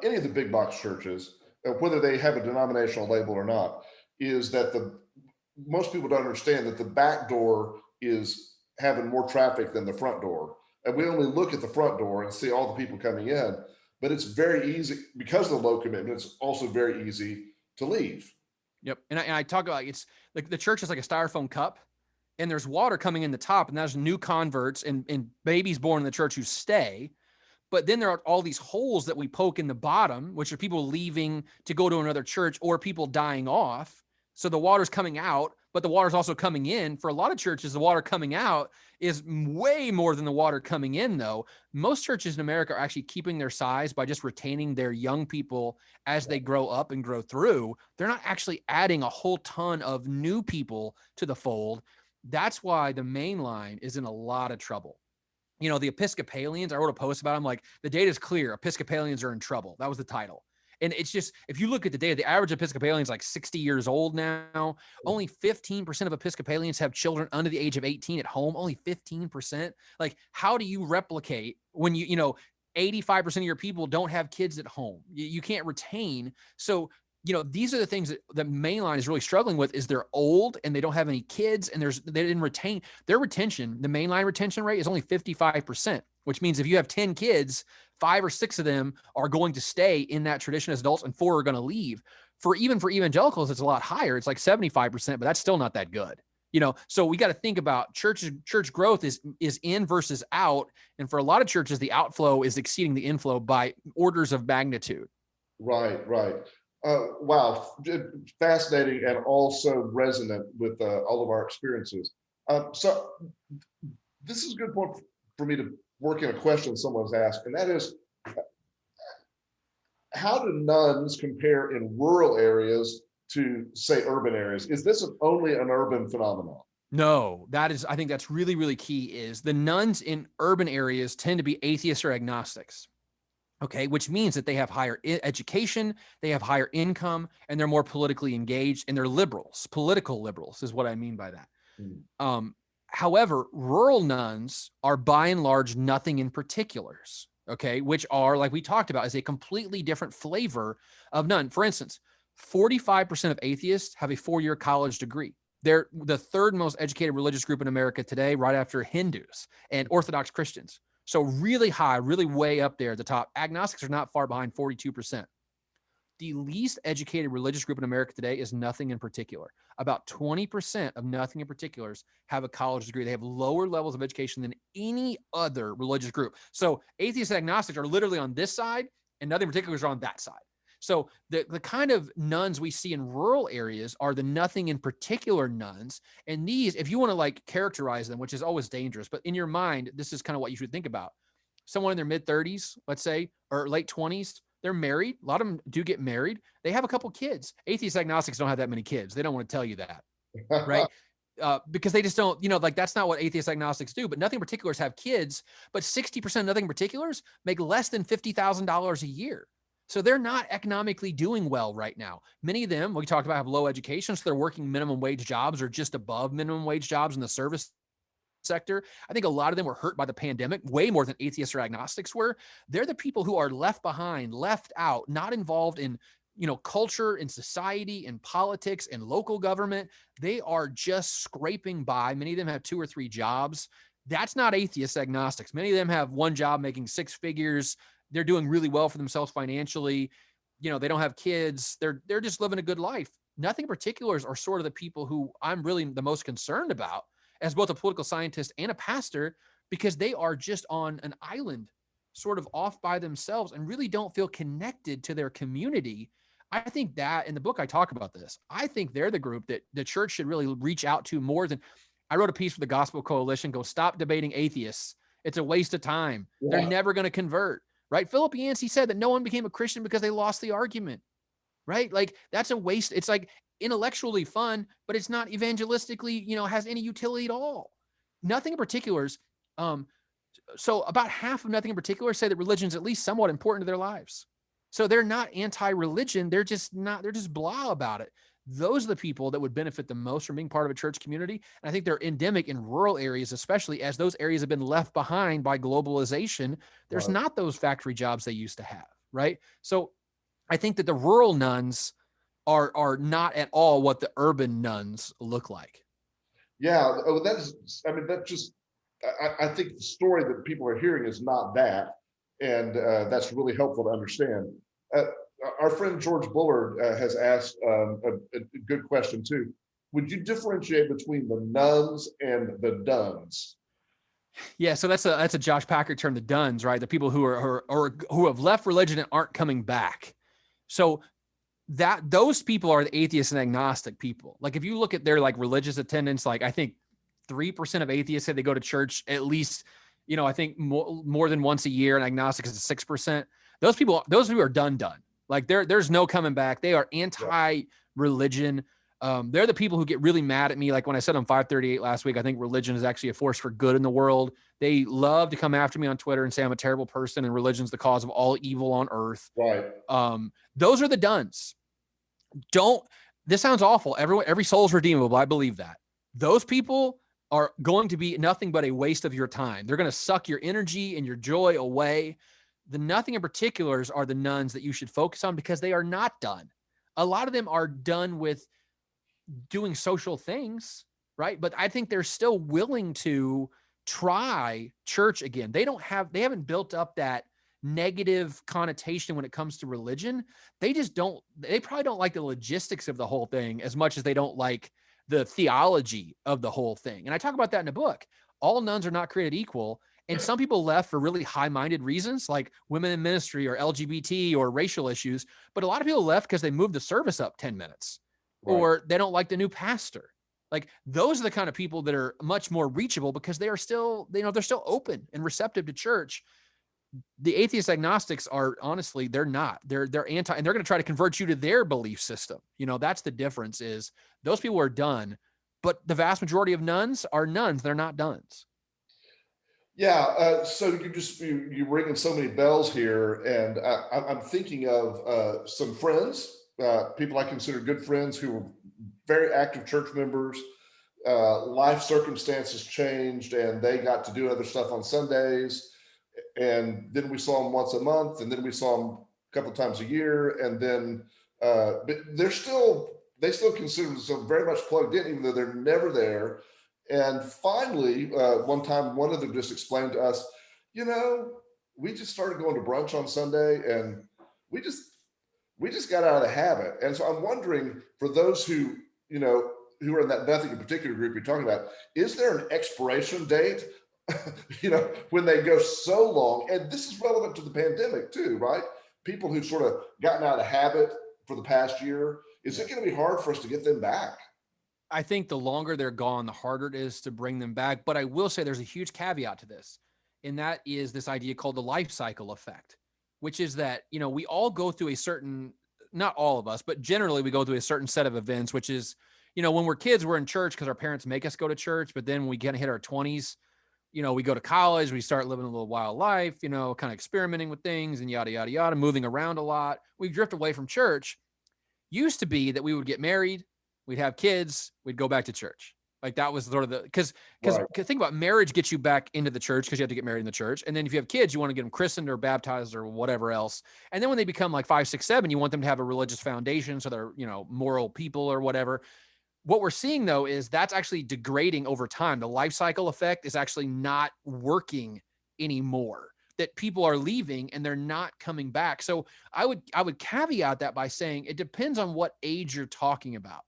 any of the big box churches, whether they have a denominational label or not, is that most people don't understand that the back door is having more traffic than the front door. And we only look at the front door and see all the people coming in, but it's very easy because of the low commitment. It's also very easy to leave. Yep. And I talk about, it's like the church is like a styrofoam cup and there's water coming in the top and there's new converts and babies born in the church who stay. But then there are all these holes that we poke in the bottom, which are people leaving to go to another church or people dying off. So the water's coming out, but the water's also coming in. For a lot of churches, the water coming out is way more than the water coming in, though. Most churches in America are actually keeping their size by just retaining their young people as they grow up and grow through. They're not actually adding a whole ton of new people to the fold. That's why the main line is in a lot of trouble. The Episcopalians, I wrote a post about them, like the data is clear. Episcopalians are in trouble. That was the title. And it's just, if you look at the data, the average Episcopalian is like 60 years old now. Only 15% of Episcopalians have children under the age of 18 at home. Only 15%. Like, how do you replicate when 85% of your people don't have kids at home? You can't retain. So, these are the things that Mainline is really struggling with is they're old and they don't have any kids and they didn't retain their retention. The Mainline retention rate is only 55%, which means if you have 10 kids, 5 or 6 of them are going to stay in that tradition as adults and 4 are going to leave. For evangelicals, it's a lot higher. It's like 75%, but that's still not that good. So we got to think about church growth is in versus out. And for a lot of churches, the outflow is exceeding the inflow by orders of magnitude. Right. Wow. Fascinating and also resonant with all of our experiences. So this is a good point for me to work in a question someone's asked, and that is, how do nuns compare in rural areas to, say, urban areas? Is this only an urban phenomenon? No, I think that's really, really key, is the nuns in urban areas tend to be atheists or agnostics. Okay, which means that they have higher education, they have higher income, and they're more politically engaged, and they're liberals. Political liberals is what I mean by that. However, rural nuns are by and large nothing in particulars, okay, which are, like we talked about, is a completely different flavor of nun. For instance, 45% of atheists have a 4-year college degree. They're the third most educated religious group in America today, right after Hindus and Orthodox Christians. So really high, really way up there at the top. Agnostics are not far behind, 42%. The least educated religious group in America today is nothing in particular. About 20% of nothing in particulars have a college degree. They have lower levels of education than any other religious group. So atheists and agnostics are literally on this side and nothing in particulars are on that side. So the kind of nuns we see in rural areas are the nothing in particular nuns. And these, if you want to like characterize them, which is always dangerous, but in your mind, this is kind of what you should think about. Someone in their mid 30s, let's say, or late 20s, they're married. A lot of them do get married. They have a couple kids. Atheists, agnostics don't have that many kids. They don't want to tell you that, right? Because they just don't, like that's not what atheists, agnostics do. But nothing in particulars have kids, but 60% of nothing in particulars make less than $50,000 a year. So they're not economically doing well right now. Many of them, we talked about, have low education, so they're working minimum wage jobs or just above minimum wage jobs in the service sector. I think a lot of them were hurt by the pandemic way more than atheists or agnostics were. They're the people who are left behind, left out, not involved in culture and society and politics and local government. They are just scraping by. Many of them have 2 or 3 jobs. That's not atheists, agnostics. Many of them have one job making 6 figures. They're doing really well for themselves financially. They don't have kids. They're just living a good life. nothing particulars are sort of the people who I'm really the most concerned about as both a political scientist and a pastor, because they are just on an island sort of off by themselves and really don't feel connected to their community. I think that in the book, I talk about this. I think they're the group that the church should really reach out to more than. I wrote a piece for the Gospel Coalition, go stop debating atheists. It's a waste of time. Yeah. They're never going to convert, right? Philip Yancey said that no one became a Christian because they lost the argument, right? Like that's a waste. It's like intellectually fun, but it's not evangelistically, has any utility at all. Nothing in particulars. So about half of Nothing in Particular say that religion is at least somewhat important to their lives. So they're not anti-religion. They're just blah about it. Those are the people that would benefit the most from being part of a church community. And I think they're endemic in rural areas, especially as those areas have been left behind by globalization. There's Right. not those factory jobs they used to have, right? So I think that the rural nuns are not at all what the urban nuns look like. Yeah. Oh, I think the story that people are hearing is not that. And that's really helpful to understand. Uh, our friend George Bullard has asked a good question too. Would you differentiate between the nuns and the duns? Yeah, so that's a Josh Packer term, the duns, right? The people who are or who have left religion and aren't coming back. So that those people are the atheist and agnostic people. Like if you look at their like religious attendance, like I think 3% of atheists say they go to church at least, I think more than once a year, and agnostics is 6%. Those people are done. Like there's no coming back. They are anti-religion. They're the people who get really mad at me. Like when I said on 538 last week, I think religion is actually a force for good in the world. They love to come after me on Twitter and say I'm a terrible person and religion's the cause of all evil on earth. Right. Those are the duns. This sounds awful. Every soul is redeemable. I believe that. Those people are going to be nothing but a waste of your time. They're going to suck your energy and your joy away. The Nothing in Particulars are the nuns that you should focus on because they are not done. A lot of them are done with doing social things, right? But I think they're still willing to try church again. They haven't built up that negative connotation when it comes to religion. They probably don't like the logistics of the whole thing as much as they don't like the theology of the whole thing. And I talk about that in the book. All nuns are not created equal. And some people left for really high-minded reasons, like women in ministry or LGBT or racial issues. But a lot of people left because they moved the service up 10 minutes or they don't like the new pastor. Like those are the kind of people that are much more reachable because they are still, they're still open and receptive to church. The atheist agnostics are honestly, they're not. They're anti, and they're going to try to convert you to their belief system. That's the difference. Is those people are done, but the vast majority of nuns are nuns. They're not duns. Yeah. So you're ringing so many bells here, and I'm thinking of some friends, people I consider good friends who were very active church members. Life circumstances changed, and they got to do other stuff on Sundays. And then we saw them once a month, and then we saw them a couple of times a year, and then but they still consider themselves very much plugged in, even though they're never there. And finally, one time, one of them just explained to us, we just started going to brunch on Sunday, and we just got out of the habit. And so I'm wondering, for those who are in that Nothing in Particular group you're talking about, is there an expiration date? When they go so long, and this is relevant to the pandemic too, right? People who've sort of gotten out of habit for the past year, is it going to be hard for us to get them back? I think the longer they're gone, the harder it is to bring them back. But I will say there's a huge caveat to this, and that is this idea called the life cycle effect, which is that, we all go through a certain, not all of us, but generally we go through a certain set of events, which is, when we're kids, we're in church because our parents make us go to church. But then when we get to hit our 20s, we go to college, we start living a little wild life, kind of experimenting with things and yada, yada, yada, moving around a lot. We drift away from church. Used to be that we would get married, we'd have kids, we'd go back to church. Like that was sort of because think about marriage gets you back into the church because you have to get married in the church. And then if you have kids, you want to get them christened or baptized or whatever else. And then when they become like 5, 6, 7, you want them to have a religious foundation. So they're, moral people or whatever. What we're seeing though, is that's actually degrading over time. The life cycle effect is actually not working anymore. that people are leaving and they're not coming back. So I would caveat that by saying it depends on what age you're talking about,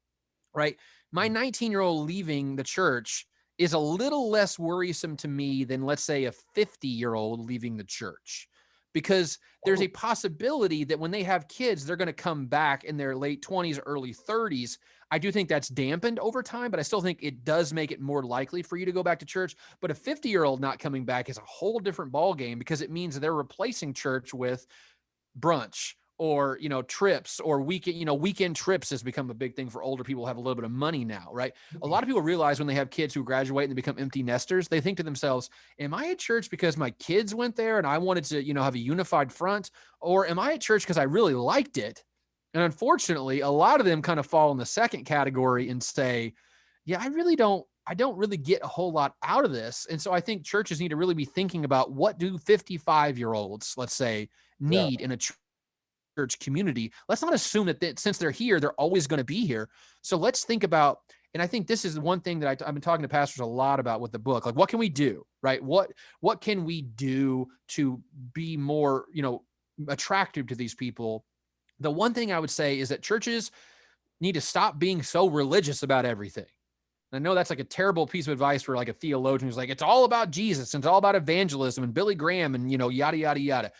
right? My 19-year-old leaving the church is a little less worrisome to me than, let's say, a 50-year-old leaving the church, because there's a possibility that when they have kids, they're going to come back in their late 20s, early 30s. I do think that's dampened over time, but I still think it does make it more likely for you to go back to church. But a 50-year-old not coming back is a whole different ballgame, because it means they're replacing church with brunch or, trips or weekend trips has become a big thing for older people who have a little bit of money now, right? A lot of people realize when they have kids who graduate and they become empty nesters, they think to themselves, am I at church because my kids went there and I wanted to, have a unified front? Or am I at church because I really liked it? And unfortunately, a lot of them kind of fall in the second category and say, yeah, I don't really get a whole lot out of this. And so I think churches need to really be thinking about, what do 55-year-olds, let's say, need in a church community. Let's not assume that since they're here, they're always going to be here. So let's think about, and I think this is one thing that I've been talking to pastors a lot about with the book, like, what can we do, right? What can we do to be more, attractive to these people? The one thing I would say is that churches need to stop being so religious about everything. And I know that's like a terrible piece of advice for like a theologian who's like, it's all about Jesus and it's all about evangelism and Billy Graham and, yada, yada, yada.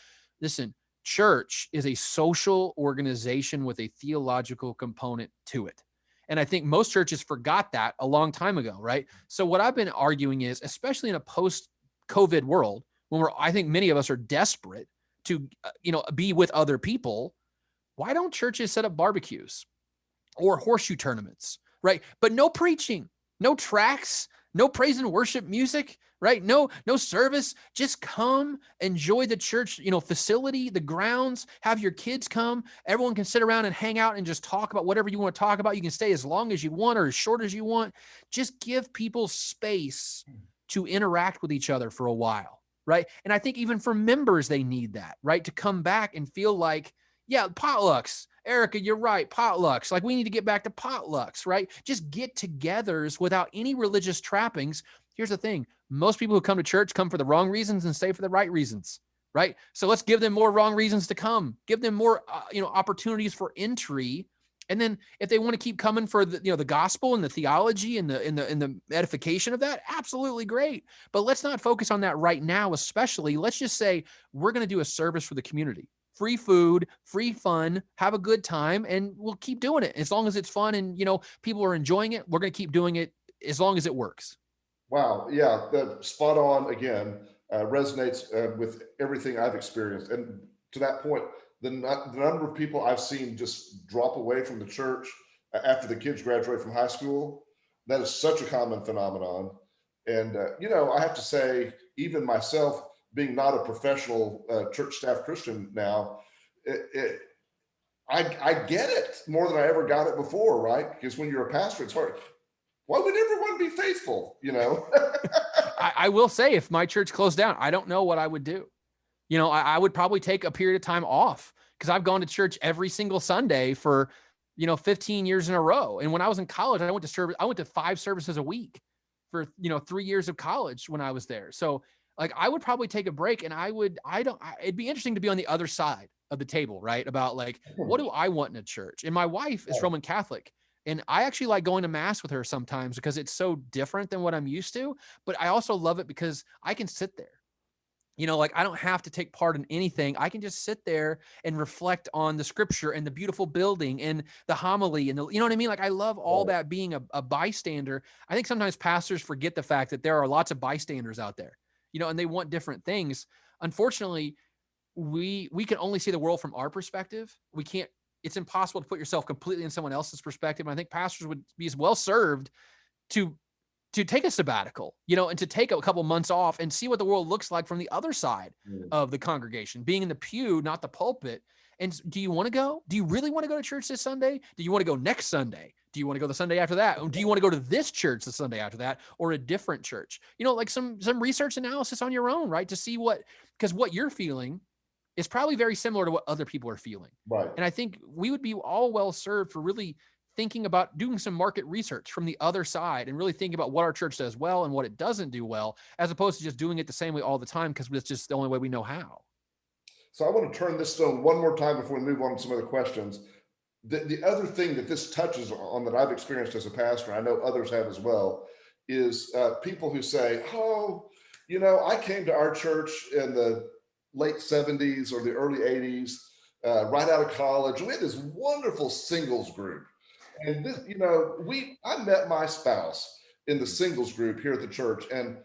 Listen, church is a social organization with a theological component to it. And I think most churches forgot that a long time ago, right? So what I've been arguing is, especially in a post-COVID world, when I think many of us are desperate to, be with other people, why don't churches set up barbecues or horseshoe tournaments, right? But no preaching, no tracts, no praise and worship music, right? No service. Just come, enjoy the church, facility, the grounds, have your kids come. Everyone can sit around and hang out and just talk about whatever you want to talk about. You can stay as long as you want or as short as you want. Just give people space to interact with each other for a while, right? And I think even for members, they need that, right? To come back and feel like, yeah, potlucks. Erica, you're right. Potlucks. Like, we need to get back to potlucks, right? Just get-togethers without any religious trappings. Here's the thing. Most people who come to church come for the wrong reasons and stay for the right reasons, right? So let's give them more wrong reasons to come. Give them more, opportunities for entry. And then if they want to keep coming for the gospel and the theology and the edification of that, absolutely great. But let's not focus on that right now, especially. Let's just say we're going to do a service for the community. Free food, free fun, have a good time, and we'll keep doing it. As long as it's fun and, people are enjoying it, we're going to keep doing it as long as it works. Wow. Yeah. Spot on again, resonates with everything I've experienced. And to that point, the number of people I've seen just drop away from the church after the kids graduate from high school, that is such a common phenomenon. And, I have to say, even myself, being not a professional church staff Christian now, I get it more than I ever got it before, right? Because when you're a pastor, it's hard. Why would everyone be faithful? I will say, if my church closed down, I don't know what I would do. I would probably take a period of time off, because I've gone to church every single Sunday for, 15 years in a row. And when I was in college, I went to 5 services a week for, 3 years of college when I was there. So like, I would probably take a break, and it'd be interesting to be on the other side of the table, right? About like, what do I want in a church? And my wife is Roman Catholic, and I actually like going to mass with her sometimes because it's so different than what I'm used to. But I also love it because I can sit there, like, I don't have to take part in anything. I can just sit there and reflect on the scripture and the beautiful building and the homily and you know what I mean? Like, I love all that, being a bystander. I think sometimes pastors forget the fact that there are lots of bystanders out there, and they want different things. Unfortunately, we can only see the world from our perspective. It's impossible to put yourself completely in someone else's perspective. And I think pastors would be as well served to take a sabbatical, and to take a couple months off and see what the world looks like from the other side of the congregation, being in the pew, not the pulpit. And do you want to go? Do you really want to go to church this Sunday? Do you want to go next Sunday? Do you want to go the Sunday after that? Or do you want to go to this church the Sunday after that, or a different church? Like some research analysis on your own, right? To see because what you're feeling is probably very similar to what other people are feeling. Right. And I think we would be all well served for really thinking about doing some market research from the other side and really thinking about what our church does well and what it doesn't do well, as opposed to just doing it the same way all the time because it's just the only way we know how. So I want to turn this stone one more time before we move on to some other questions. The other thing that this touches on that I've experienced as a pastor, I know others have as well, is people who say, oh, I came to our church in the late 70s or the early 80s, right out of college. We had this wonderful singles group. And this, I met my spouse in the singles group here at the church. And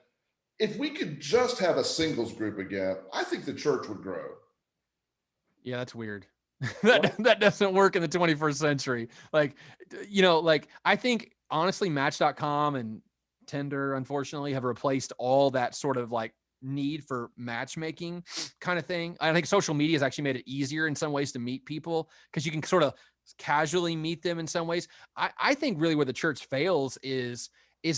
if we could just have a singles group again, I think the church would grow. Yeah, that's weird. that doesn't work in the 21st century. Like I think honestly, Match.com and Tinder, unfortunately, have replaced all that sort of like need for matchmaking kind of thing. I think social media has actually made it easier in some ways to meet people because you can sort of casually meet them in some ways. I think really where the church fails is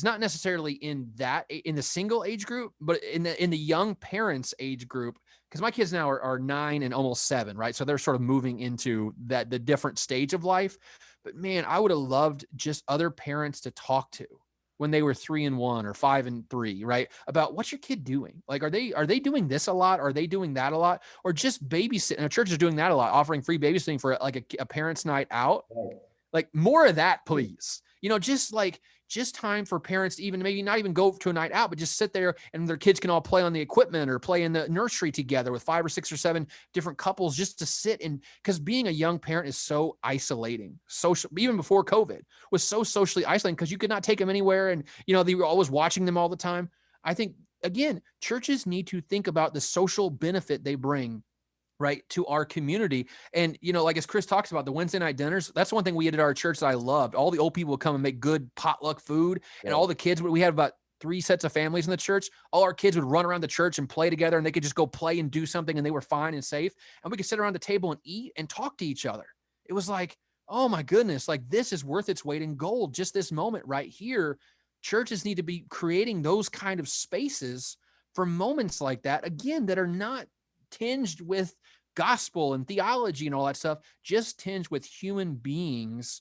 not necessarily in the single age group, but in the young parents age group. Because my kids now are 9 and almost 7, right? So they're sort of moving into the different stage of life. But man, I would have loved just other parents to talk to when they were 3 and 1 or 5 and 3, right? About what's your kid doing? Like, are they doing this a lot? Are they doing that a lot? Or just babysitting? A church is doing that a lot, offering free babysitting for like a parents' night out. Like more of that, please. Just time for parents to even maybe not even go to a night out, but just sit there and their kids can all play on the equipment or play in the nursery together with 5 or 6 or 7 different couples just to sit in, because being a young parent is so isolating. Social, even before COVID, was so socially isolating because you could not take them anywhere. And, they were always watching them all the time. I think, again, churches need to think about the social benefit they bring right to our community. And, like as Chris talks about the Wednesday night dinners, that's one thing we did at our church that I loved. All the old people would come and make good potluck food. And all the kids, we had about 3 sets of families in the church. All our kids would run around the church and play together, and they could just go play and do something, and they were fine and safe. And we could sit around the table and eat and talk to each other. It was like, oh my goodness, like this is worth its weight in gold. Just this moment right here. Churches need to be creating those kind of spaces for moments like that, again, that are not tinged with gospel and theology and all that stuff, just tinged with human beings.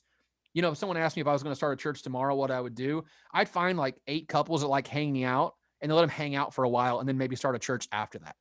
If someone asked me if I was going to start a church tomorrow, what I would do, I'd find like 8 couples that like hanging out and let them hang out for a while and then maybe start a church after that.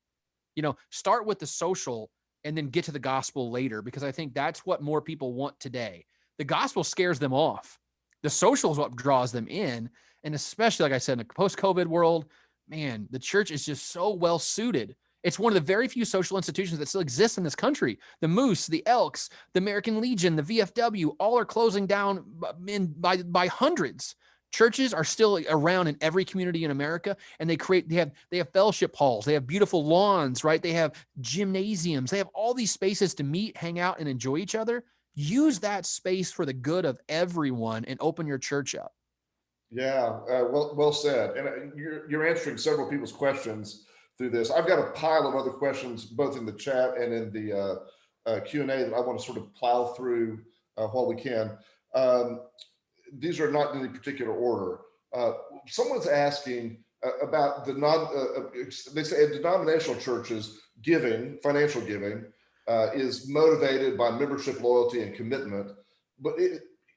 Start with the social and then get to the gospel later, because I think that's what more people want today. The gospel scares them off. The social is what draws them in. And especially, like I said, in the post-COVID world, man, the church is just so well suited. It's one of the very few social institutions that still exists in this country. The Moose, the Elks, the American Legion, the VFW, all are closing down by hundreds. Churches are still around in every community in America, and they have fellowship halls. They have beautiful lawns, right? They have gymnasiums. They have all these spaces to meet, hang out, and enjoy each other. Use that space for the good of everyone and open your church up. Yeah, well said. And you're answering several people's questions through this. I've got a pile of other questions, both in the chat and in the Q&A, that I want to sort of plow through while we can. These are not in any particular order. Someone's asking about they say denominational churches giving, financial giving, is motivated by membership loyalty and commitment. But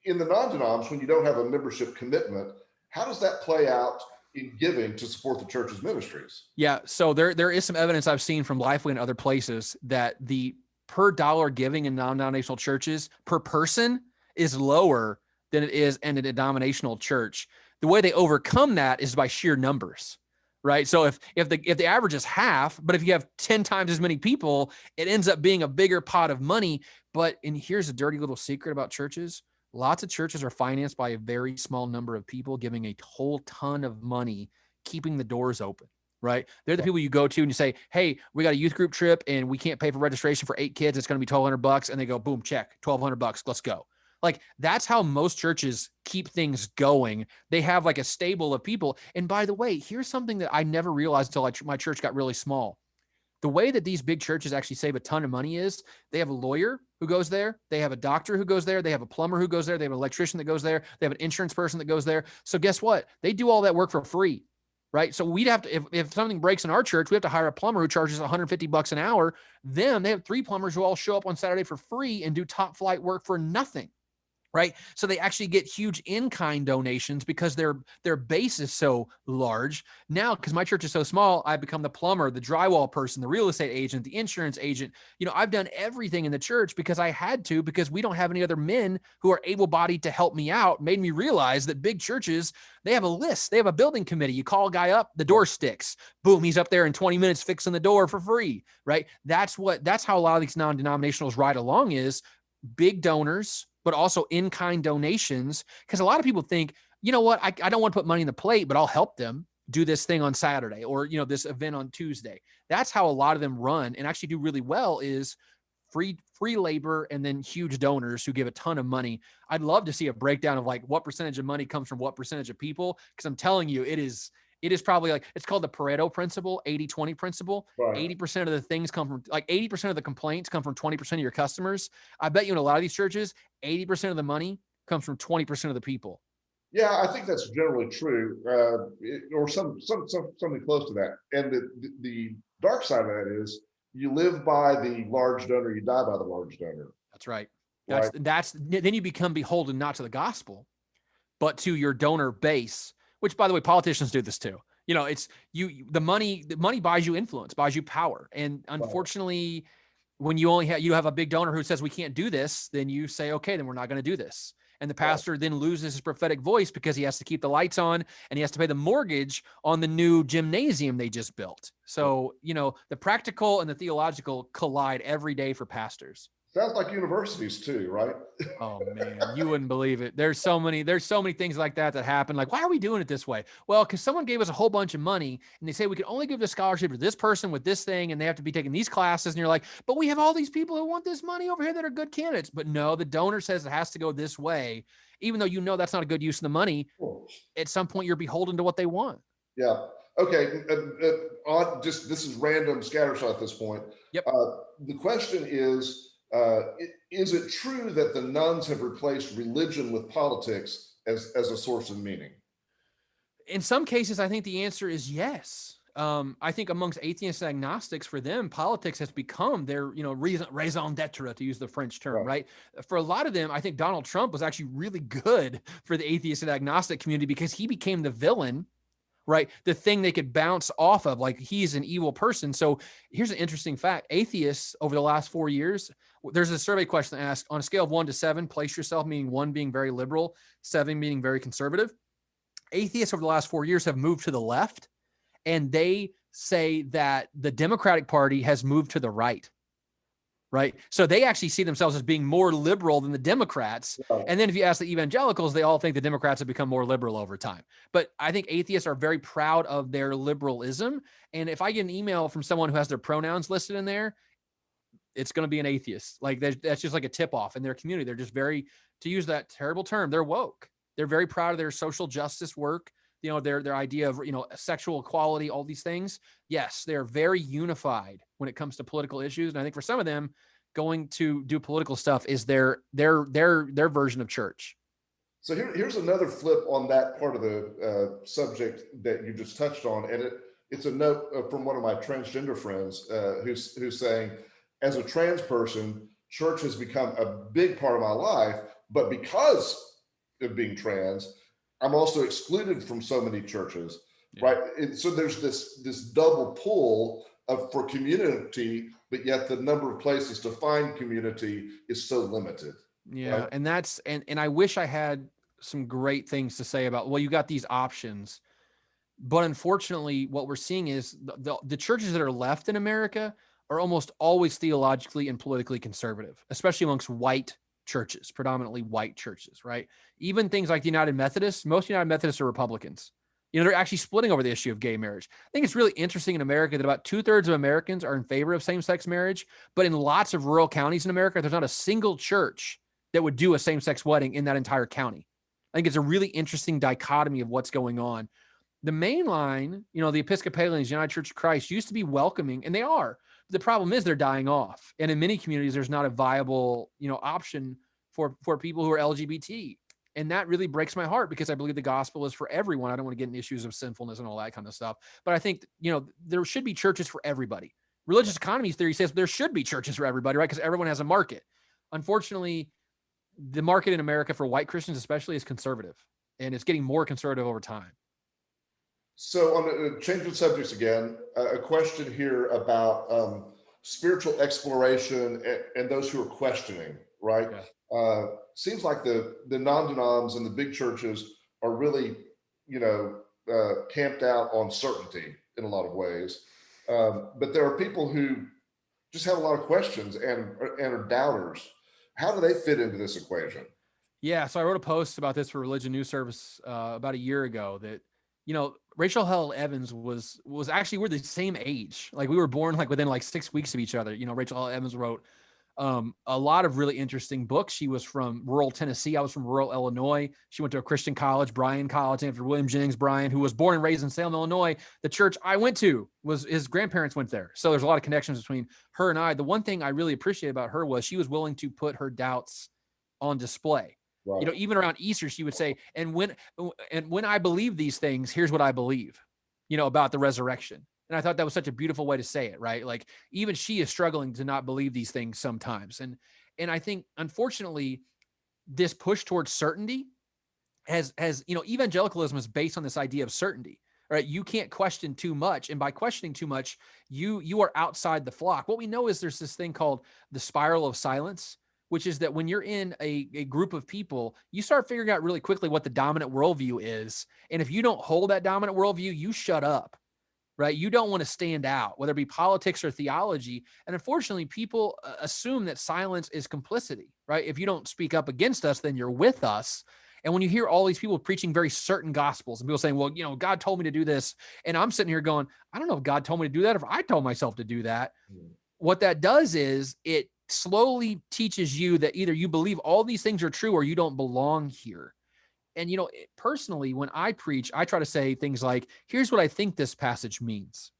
in the non-denoms, when you don't have a membership commitment, how does that play out in giving to support the church's ministries? Yeah, so there is some evidence I've seen from Lifeway and other places that the per dollar giving in non-denominational churches per person is lower than it is in a denominational church. The way they overcome that is by sheer numbers, right? So if the average is half, but if you have 10 times as many people, it ends up being a bigger pot of money. And here's a dirty little secret about churches. Lots of churches are financed by a very small number of people giving a whole ton of money, keeping the doors open, right? They're the people you go to and you say, hey, we got a youth group trip and we can't pay for registration for 8 kids. It's going to be $1,200. And they go, boom, check, $1,200. Let's go. Like, that's how most churches keep things going. They have like a stable of people. And by the way, here's something that I never realized until my church got really small. The way that these big churches actually save a ton of money is they have a lawyer who goes there. They have a doctor who goes there. They have a plumber who goes there. They have an electrician that goes there. They have an insurance person that goes there. So guess what? They do all that work for free, right? So we'd have to, if something breaks in our church, we have to hire a plumber who charges $150 an hour. Then they have 3 plumbers who all show up on Saturday for free and do top flight work for nothing. right? So they actually get huge in-kind donations because their base is so large. Now, because my church is so small, I've become the plumber, the drywall person, the real estate agent, the insurance agent. I've done everything in the church because I had to, because we don't have any other men who are able-bodied to help me out. Made me realize that big churches, they have a list. They have a building committee. You call a guy up, the door sticks. Boom, he's up there in 20 minutes fixing the door for free, right? That's how a lot of these non-denominationals ride along, is big donors, but also in-kind donations. Because a lot of people think, you know what, I don't want to put money in the plate, but I'll help them do this thing on Saturday, or, this event on Tuesday. That's how a lot of them run and actually do really well, is free labor and then huge donors who give a ton of money. I'd love to see a breakdown of like what percentage of money comes from what percentage of people. Because I'm telling you, it is probably like, it's called the Pareto principle, 80-20 principle. Right. 80% of the things come from, like, 80% of the complaints come from 20% of your customers. I bet you in a lot of these churches, 80% of the money comes from 20% of the people. Yeah, I think that's generally true, or something close to that. And the dark side of that is, you live by the large donor, you die by the large donor. That's right. Right. That's then you become beholden not to the gospel, but to your donor base, which, by the way, politicians do this too. It's the money buys you influence, buys you power. And unfortunately, when you have a big donor who says we can't do this, then you say, okay, then we're not going to do this. And the pastor then loses his prophetic voice because he has to keep the lights on and he has to pay the mortgage on the new gymnasium they just built. So, the practical and the theological collide every day for pastors. Sounds like universities too, right? Oh man, you wouldn't believe it. There's so many things like that happen. Like, why are we doing it this way? Well, because someone gave us a whole bunch of money and they say we can only give the scholarship to this person with this thing, and they have to be taking these classes. And you're like, but we have all these people who want this money over here that are good candidates. But no, the donor says it has to go this way, even though that's not a good use of the money. Cool. At some point, you're beholden to what they want. Yeah. Okay. This is random scattershot at this point. Yep. The question is it true that the nuns have replaced religion with politics as a source of meaning? In some cases, I think the answer is yes. I think amongst atheists and agnostics, for them, politics has become their, raison d'etre, to use the French term, right? For a lot of them, I think Donald Trump was actually really good for the atheist and agnostic community because he became the villain, right? The thing they could bounce off of, like he's an evil person. So here's an interesting fact. Atheists over the last 4 years, there's a survey question that asks, on a scale of 1 to 7, place yourself, meaning 1 being very liberal, 7 being very conservative. Atheists over the last 4 years have moved to the left, and they say that the Democratic Party has moved to the right. Right. So they actually see themselves as being more liberal than the Democrats. Right. And then if you ask the evangelicals, they all think the Democrats have become more liberal over time. But I think atheists are very proud of their liberalism. And if I get an email from someone who has their pronouns listed in there, it's going to be an atheist. Like that's just like a tip off in their community. They're just very, to use that terrible term, they're woke. They're very proud of their social justice work. Their idea of, sexual equality, all these things. Yes, they're very unified when it comes to political issues. And I think for some of them, going to do political stuff is their version of church. So here's another flip on that part of the subject that you just touched on. And it's a note from one of my transgender friends who's saying, as a trans person, church has become a big part of my life, but because of being trans, I'm also excluded from so many churches, right? And so there's this double pull for community, but yet the number of places to find community is so limited. Yeah, right? And I wish I had some great things to say about, well, you got these options, but unfortunately, what we're seeing is the churches that are left in America are almost always theologically and politically conservative, especially amongst white churches, predominantly white churches, right? Even things like the United Methodists, most United Methodists are Republicans. They're actually splitting over the issue of gay marriage. I think it's really interesting in America that about 2/3 of Americans are in favor of same-sex marriage, but in lots of rural counties in America, there's not a single church that would do a same-sex wedding in that entire county. I think it's a really interesting dichotomy of what's going on. The main line, the Episcopalians, United Church of Christ, used to be welcoming, and they are. The problem is they're dying off. And in many communities, there's not a viable, option for people who are LGBT. And that really breaks my heart because I believe the gospel is for everyone. I don't want to get into issues of sinfulness and all that kind of stuff. But I think, there should be churches for everybody. Religious economy theory says there should be churches for everybody, right? Because everyone has a market. Unfortunately, the market in America for white Christians especially is conservative, and it's getting more conservative over time. So on changing subjects again, a question here about spiritual exploration and those who are questioning, right? Seems like the non-denoms and the big churches are really, camped out on certainty in a lot of ways. But there are people who just have a lot of questions and are doubters. How do they fit into this equation? Yeah, so I wrote a post about this for Religion News Service about a year ago that, Rachel Held Evans was actually, we're the same age. Like we were born like within like 6 weeks of each other. Rachel Held Evans wrote a lot of really interesting books. She was from rural Tennessee. I was from rural Illinois. She went to a Christian college, Bryan College, after William Jennings Bryan, who was born and raised in Salem, Illinois. The church I went to was his grandparents went there. So there's a lot of connections between her and I. The one thing I really appreciate about her was she was willing to put her doubts on display. Right. Even around Easter, she would say, and when I believe these things, here's what I believe, about the resurrection. And I thought that was such a beautiful way to say it, right? Like even she is struggling to not believe these things sometimes. And I think, unfortunately, this push towards certainty has evangelicalism is based on this idea of certainty, right? You can't question too much. And by questioning too much, you are outside the flock. What we know is there's this thing called the spiral of silence, which is that when you're in a group of people, you start figuring out really quickly what the dominant worldview is. And if you don't hold that dominant worldview, you shut up, right? You don't want to stand out, whether it be politics or theology. And unfortunately, people assume that silence is complicity, right? If you don't speak up against us, then you're with us. And when you hear all these people preaching very certain gospels and people saying, well, God told me to do this. And I'm sitting here going, I don't know if God told me to do that or if I told myself to do that. What that does is it slowly teaches you that either you believe all these things are true or you don't belong here. And, personally, when I preach, I try to say things like, here's what I think this passage means,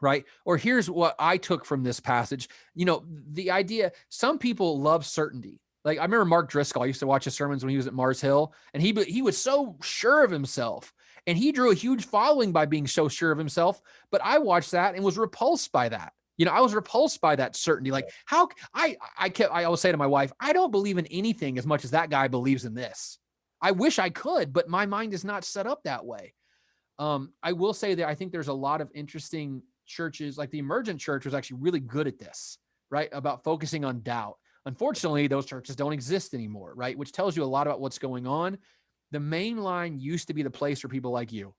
right? Or here's what I took from this passage. The idea, some people love certainty. Like I remember Mark Driscoll, I used to watch his sermons when he was at Mars Hill, and he was so sure of hhimself. And he drew a huge following by being so sure of himself. But I watched that and was repulsed by that. I was repulsed by that certainty. Like how I always say to my wife, I don't believe in anything as much as that guy believes in this. I wish I could, but my mind is not set up that way. I will say that I think there's a lot of interesting churches, like the Emergent Church was actually really good at this, right? About focusing on doubt. Unfortunately, those churches don't exist anymore, right? Which tells you a lot about what's going on. The main line used to be the place for people like you.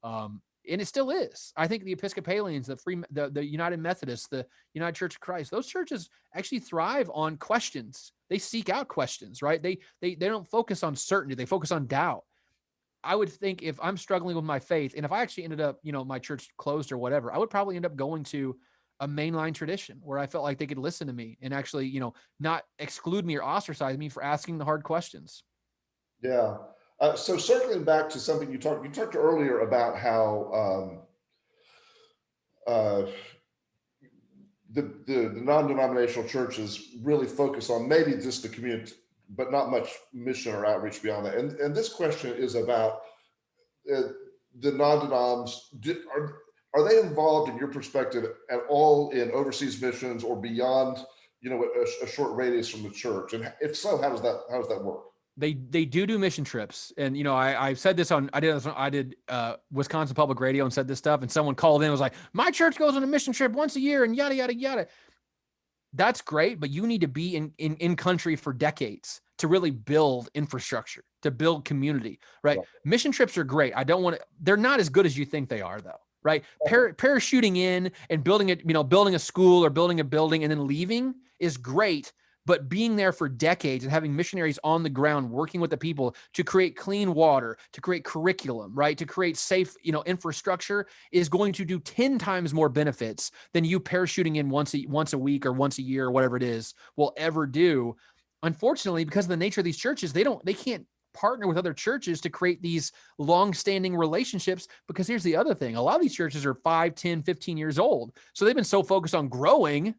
And it still is. I think the Episcopalians, the United Methodists, the United Church of Christ, those churches actually thrive on questions. They seek out questions, right? They don't focus on certainty. They focus on doubt. I would think if I'm struggling with my faith, and if I actually ended up, my church closed or whatever, I would probably end up going to a mainline tradition where I felt like they could listen to me and actually, not exclude me or ostracize me for asking the hard questions. Yeah. So circling back to something you talked earlier about how the non-denominational churches really focus on maybe just the community, but not much mission or outreach beyond that. And this question is about the non-denoms. Are they involved, in your perspective, at all in overseas missions or beyond, a short radius from the church? And if so, how does that work? They do mission trips. And, I said this I did Wisconsin Public Radio and said this stuff. And someone called in and was like, my church goes on a mission trip once a year and yada, yada, yada. That's great. But you need to be in country for decades to really build infrastructure, to build community, right? Mission trips are great. They're not as good as you think they are though, right? Parachuting in and building a school or building a building and then leaving is great. But being there for decades and having missionaries on the ground working with the people to create clean water, to create curriculum, right, to create safe, infrastructure is going to do 10 times more benefits than you parachuting in once a week or once a year or whatever it is will ever do. Unfortunately, because of the nature of these churches, they can't partner with other churches to create these long-standing relationships, because here's the other thing. A lot of these churches are 5, 10, 15 years old. So they've been so focused on growing,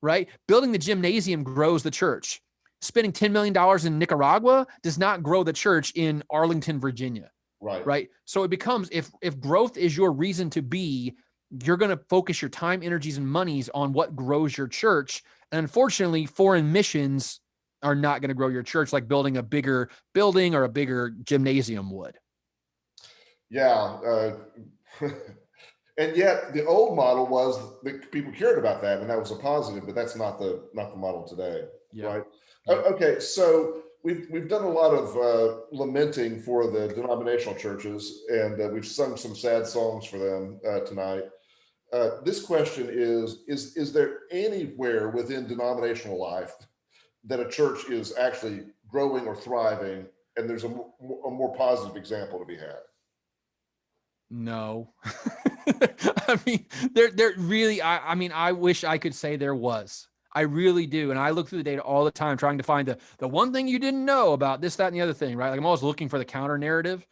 right? Building the gymnasium grows the church. Spending $10 million in Nicaragua does not grow the church in Arlington, Virginia. Right. So it becomes, if growth is your reason to be, you're going to focus your time, energies, and monies on what grows your church. And unfortunately, foreign missions are not going to grow your church like building a bigger building or a bigger gymnasium would. Yeah. And yet the old model was that people cared about that, and that was a positive, but that's not the model today, Yep. right? Yep. Okay, so we've done a lot of lamenting for the denominational churches, and we've sung some sad songs for them tonight. This question is there anywhere within denominational life that a church is actually growing or thriving, and there's a more positive example to be had? No. I mean, there really, I mean, I wish I could say there was. I really do. And I look through the data all the time trying to find the one thing you didn't know about this, that, and the other thing, right? Like I'm always looking for the counter narrative.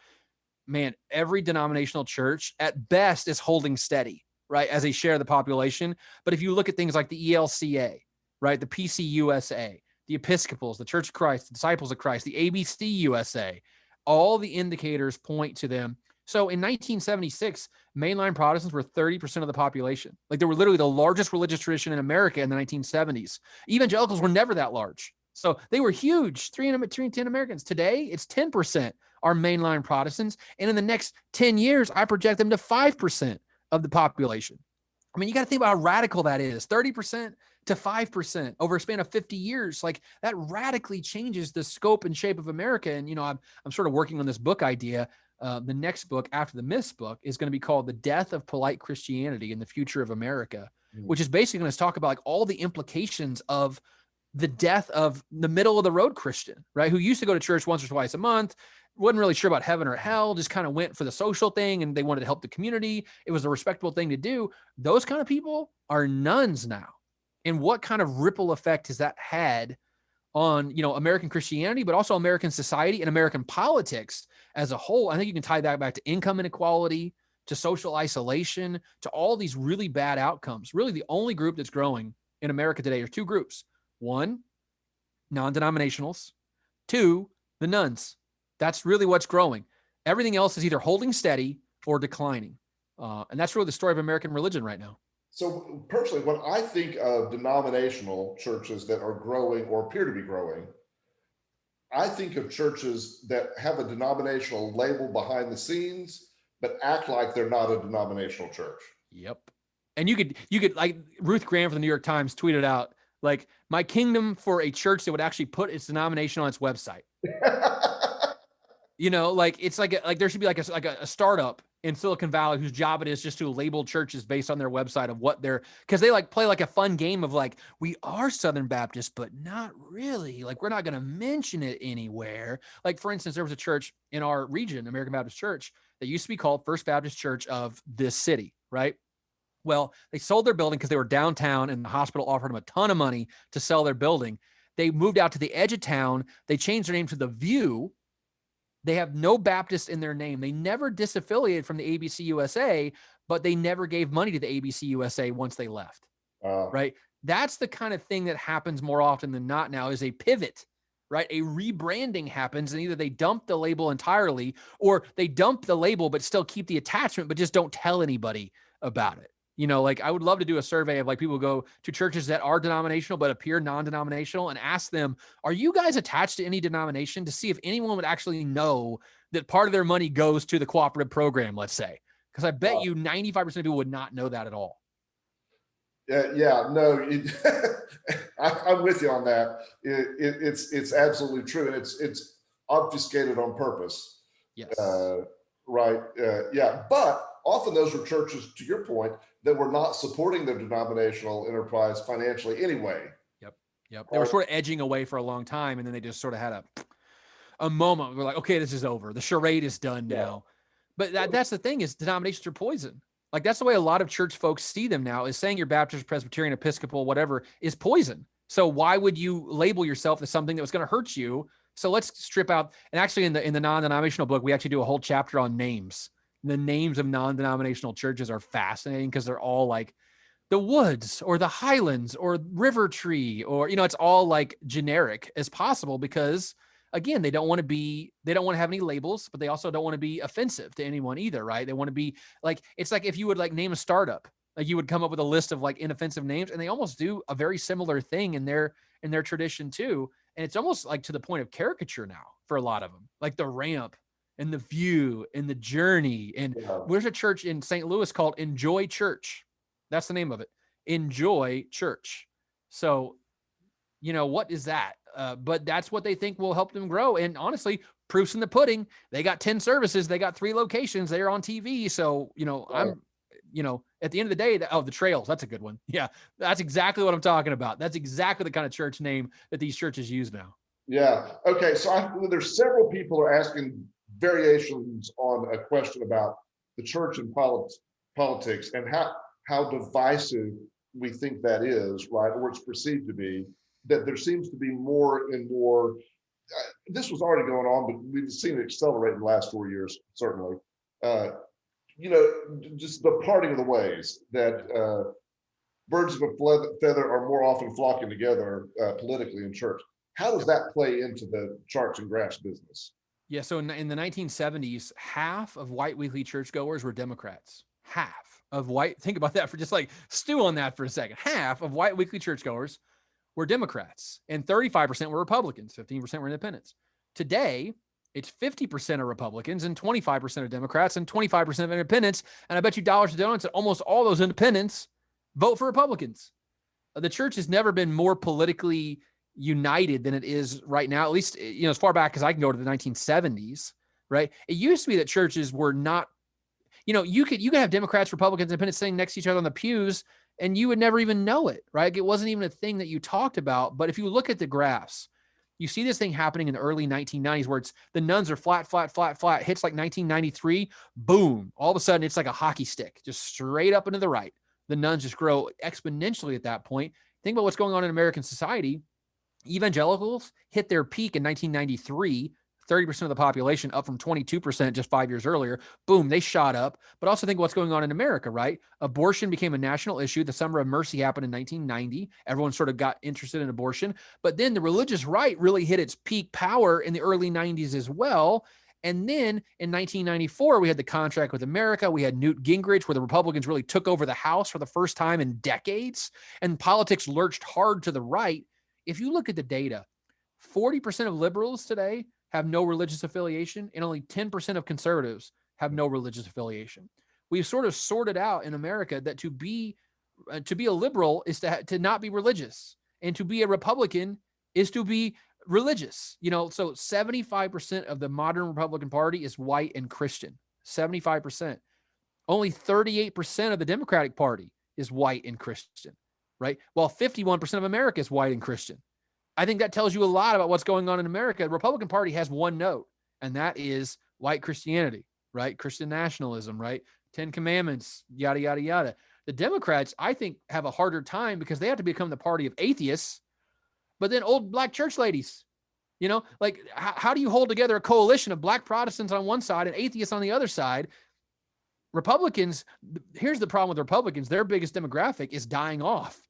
Man, every denominational church at best is holding steady, right? As a share of the population. But if you look at things like the ELCA, right? The PCUSA, the Episcopals, the Church of Christ, the Disciples of Christ, the ABC USA, all the indicators point to them. So in 1976, mainline Protestants were 30% of the population. Like they were literally the largest religious tradition in America in the 1970s. Evangelicals were never that large. So they were huge, 3 in 10 Americans. Today, it's 10% are mainline Protestants. And in the next 10 years, I project them to 5% of the population. I mean, you got to think about how radical that is. 30% to 5% over a span of 50 years. Like that radically changes the scope and shape of America. And, you know, I'm sort of working on this book idea. The next book after the Myths book is going to be called The Death of Polite Christianity and the Future of America, which is basically going to talk about like all the implications of the death of the middle of the road Christian, right? Who used to go to church once or twice a month, wasn't really sure about heaven or hell, just kind of went for the social thing and they wanted to help the community. It was a respectable thing to do. Those kind of people are nuns now. And what kind of ripple effect has that had on, you know, American Christianity, but also American society and American politics as a whole? I think you can tie that back to income inequality, to social isolation, to all these really bad outcomes. Really, the only group that's growing in America today are two groups. One, non-denominationals. Two, the nuns. That's really what's growing. Everything else is either holding steady or declining. And that's really the story of American religion right now. So personally, when I think of denominational churches that are growing or appear to be growing, I think of churches that have a denominational label behind the scenes, but act like they're not a denominational church. Yep. And you could like Ruth Graham from the New York Times tweeted out, like, my kingdom for a church that would actually put its denomination on its website. You know, like it's like there should be like a startup in Silicon Valley whose job it is just to label churches based on their website of what they're, because they like play like a fun game of like, we are Southern Baptist, but not really. Like we're not going to mention it anywhere. Like for instance, there was a church in our region, American Baptist Church, that used to be called First Baptist Church of this city, right? Well, they sold their building because they were downtown and the hospital offered them a ton of money to sell their building. They moved out to the edge of town. They changed their name to The View. They have no Baptist in their name. They never disaffiliated from the ABC USA, but they never gave money to the ABC USA once they left, right? That's the kind of thing that happens more often than not now is a pivot, right? A rebranding happens and either they dump the label entirely or they dump the label but still keep the attachment but just don't tell anybody about it. You know, like I would love to do a survey of like people go to churches that are denominational but appear non-denominational and ask them, are you guys attached to any denomination, to see if anyone would actually know that part of their money goes to the cooperative program, let's say. Because I bet you 95% of people would not know that at all. No, I'm with you on that. It's absolutely true. And it's obfuscated on purpose. Yes. Right. Yeah. But often those were churches, to your point, that were not supporting their denominational enterprise financially anyway. Yep. They were sort of edging away for a long time. And then they just sort of had a moment. We're like, okay, this is over. The charade is done now. But that's the thing is denominations are poison. Like that's the way a lot of church folks see them now, is saying you're Baptist, Presbyterian, Episcopal, whatever is poison. So why would you label yourself as something that was going to hurt you? So let's strip out. And actually in the non-denominational book, we actually do a whole chapter on names. The names of non-denominational churches are fascinating because they're all like the Woods or the Highlands or River Tree, or, you know, it's all like generic as possible because again, they don't want to have any labels, but they also don't want to be offensive to anyone either. Right. They want to be like, it's like if you would like name a startup, like you would come up with a list of like inoffensive names, and they almost do a very similar thing in their tradition too. And it's almost like to the point of caricature now for a lot of them, like the ramp and the view and the journey. And Yeah. there's a church in St. Louis called Enjoy Church. That's the name of it. Enjoy Church. So, what is that? But that's what they think will help them grow. And honestly, proof's in the pudding. They got 10 services. They got 3 locations. They're on TV. So, I'm, at the end of the day, the trails, that's a good one. Yeah. That's exactly what I'm talking about. That's exactly the kind of church name that these churches use now. Yeah. Okay. So there's several people are asking variations on a question about the church and politics and how divisive we think that is, right? Or it's perceived to be. That there seems to be more and more. This was already going on, but we've seen it accelerate in the last 4 years, certainly. Just the parting of the ways that birds of a feather are more often flocking together politically in church. How does that play into the charts and graphs business? Yeah. So in the 1970s, half of white weekly churchgoers were Democrats. Half of white, think about that for just like stew on that for a second. Half of white weekly churchgoers were Democrats and 35% were Republicans, 15% were independents. Today, it's 50% are Republicans and 25% are Democrats and 25% of independents. And I bet you dollars to donuts that almost all those independents vote for Republicans. The church has never been more politically united than it is right now, at least, as far back as I can go to the 1970s, right? It used to be that churches were not, you could have Democrats, Republicans, independents sitting next to each other on the pews and you would never even know it, right? It wasn't even a thing that you talked about. But if you look at the graphs, you see this thing happening in the early 1990s where it's the nuns are flat, flat, flat, flat, hits like 1993, boom. All of a sudden, it's like a hockey stick, just straight up into the right. The nuns just grow exponentially at that point. Think about what's going on in American society. Evangelicals hit their peak in 1993, 30% of the population, up from 22% just 5 years earlier. Boom, they shot up. But also think what's going on in America, right? Abortion became a national issue. The Summer of Mercy happened in 1990. Everyone sort of got interested in abortion. But then the religious right really hit its peak power in the early 90s as well. And then in 1994, we had the Contract with America. We had Newt Gingrich, where the Republicans really took over the House for the first time in decades. And politics lurched hard to the right. If you look at the data, 40% of liberals today have no religious affiliation, and only 10% of conservatives have no religious affiliation. We've sort of sorted out in America that to be a liberal is to not be religious, and to be a Republican is to be religious. So 75% of the modern Republican Party is white and Christian. 75%. Only 38% of the Democratic Party is white and Christian, right? While 51% of America is white and Christian. I think that tells you a lot about what's going on in America. The Republican Party has one note, and that is white Christianity, right? Christian nationalism, right? 10 Commandments, yada, yada, yada. The Democrats, I think, have a harder time because they have to become the party of atheists, but then old black church ladies, like how do you hold together a coalition of black Protestants on one side and atheists on the other side? Republicans, here's the problem with Republicans. Their biggest demographic is dying off.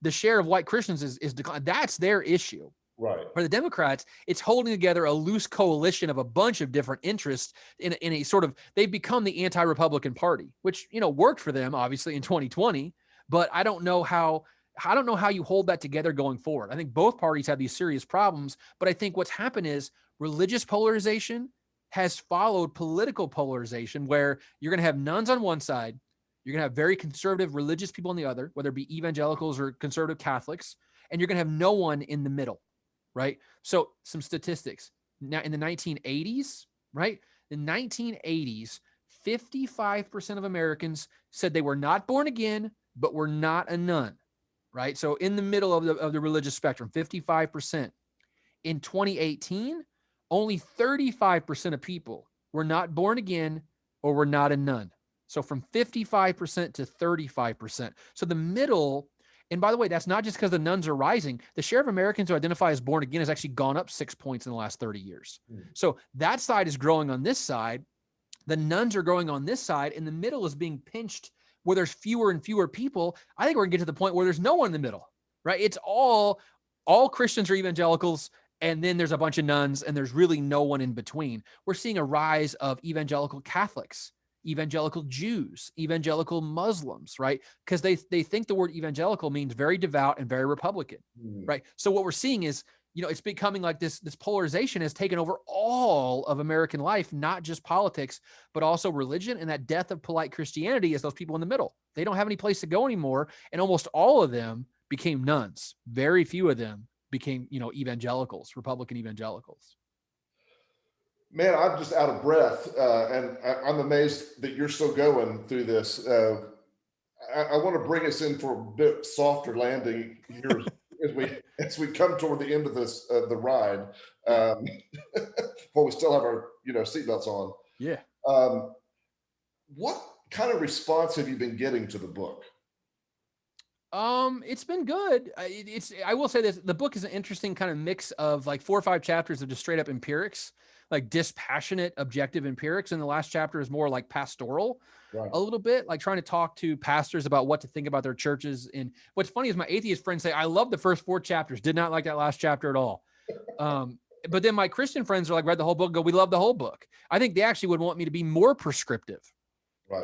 The share of white Christians is declining. That's their issue. Right. For the Democrats, it's holding together a loose coalition of a bunch of different interests in a sort of, they've become the anti-Republican party, which, worked for them obviously in 2020, but I don't know how you hold that together going forward. I think both parties have these serious problems, but I think what's happened is religious polarization has followed political polarization, where you're going to have nuns on one side, you're going to have very conservative religious people on the other, whether it be evangelicals or conservative Catholics, and you're going to have no one in the middle, right? So some statistics. Now in the 1980s, right? The 1980s, 55% of Americans said they were not born again, but were not a nun, right? So in the middle of the religious spectrum, 55%. In 2018, only 35% of people were not born again or were not a nun. So from 55% to 35%. So the middle, and by the way, that's not just because the nuns are rising. The share of Americans who identify as born again has actually gone up 6 points in the last 30 years. So that side is growing on this side. The nuns are growing on this side, and the middle is being pinched where there's fewer and fewer people. I think we're gonna get to the point where there's no one in the middle, right? It's all Christians are evangelicals, and then there's a bunch of nuns, and there's really no one in between. We're seeing a rise of evangelical Catholics, evangelical Jews, evangelical Muslims, right? Because they think the word evangelical means very devout and very Republican, right? So what we're seeing is it's becoming like this polarization has taken over all of American life, not just politics, but also religion. And that death of polite Christianity is those people in the middle. They don't have any place to go anymore. And almost all of them became nuns. Very few of them became, evangelicals, Republican evangelicals. Man, I'm just out of breath, and I'm amazed that you're still going through this. I want to bring us in for a bit softer landing here as we come toward the end of this the ride, while we still have our seatbelts on. Yeah. What kind of response have you been getting to the book? It's been good. I will say this, the book is an interesting kind of mix of like 4 or 5 chapters of just straight up empirics, like dispassionate, objective empirics. And the last chapter is more like pastoral, Right. a little bit like trying to talk to pastors about what to think about their churches. And what's funny is my atheist friends say, I love the first 4 chapters, did not like that last chapter at all. But then my Christian friends are like, read the whole book, go, we love the whole book. I think they actually would want me to be more prescriptive.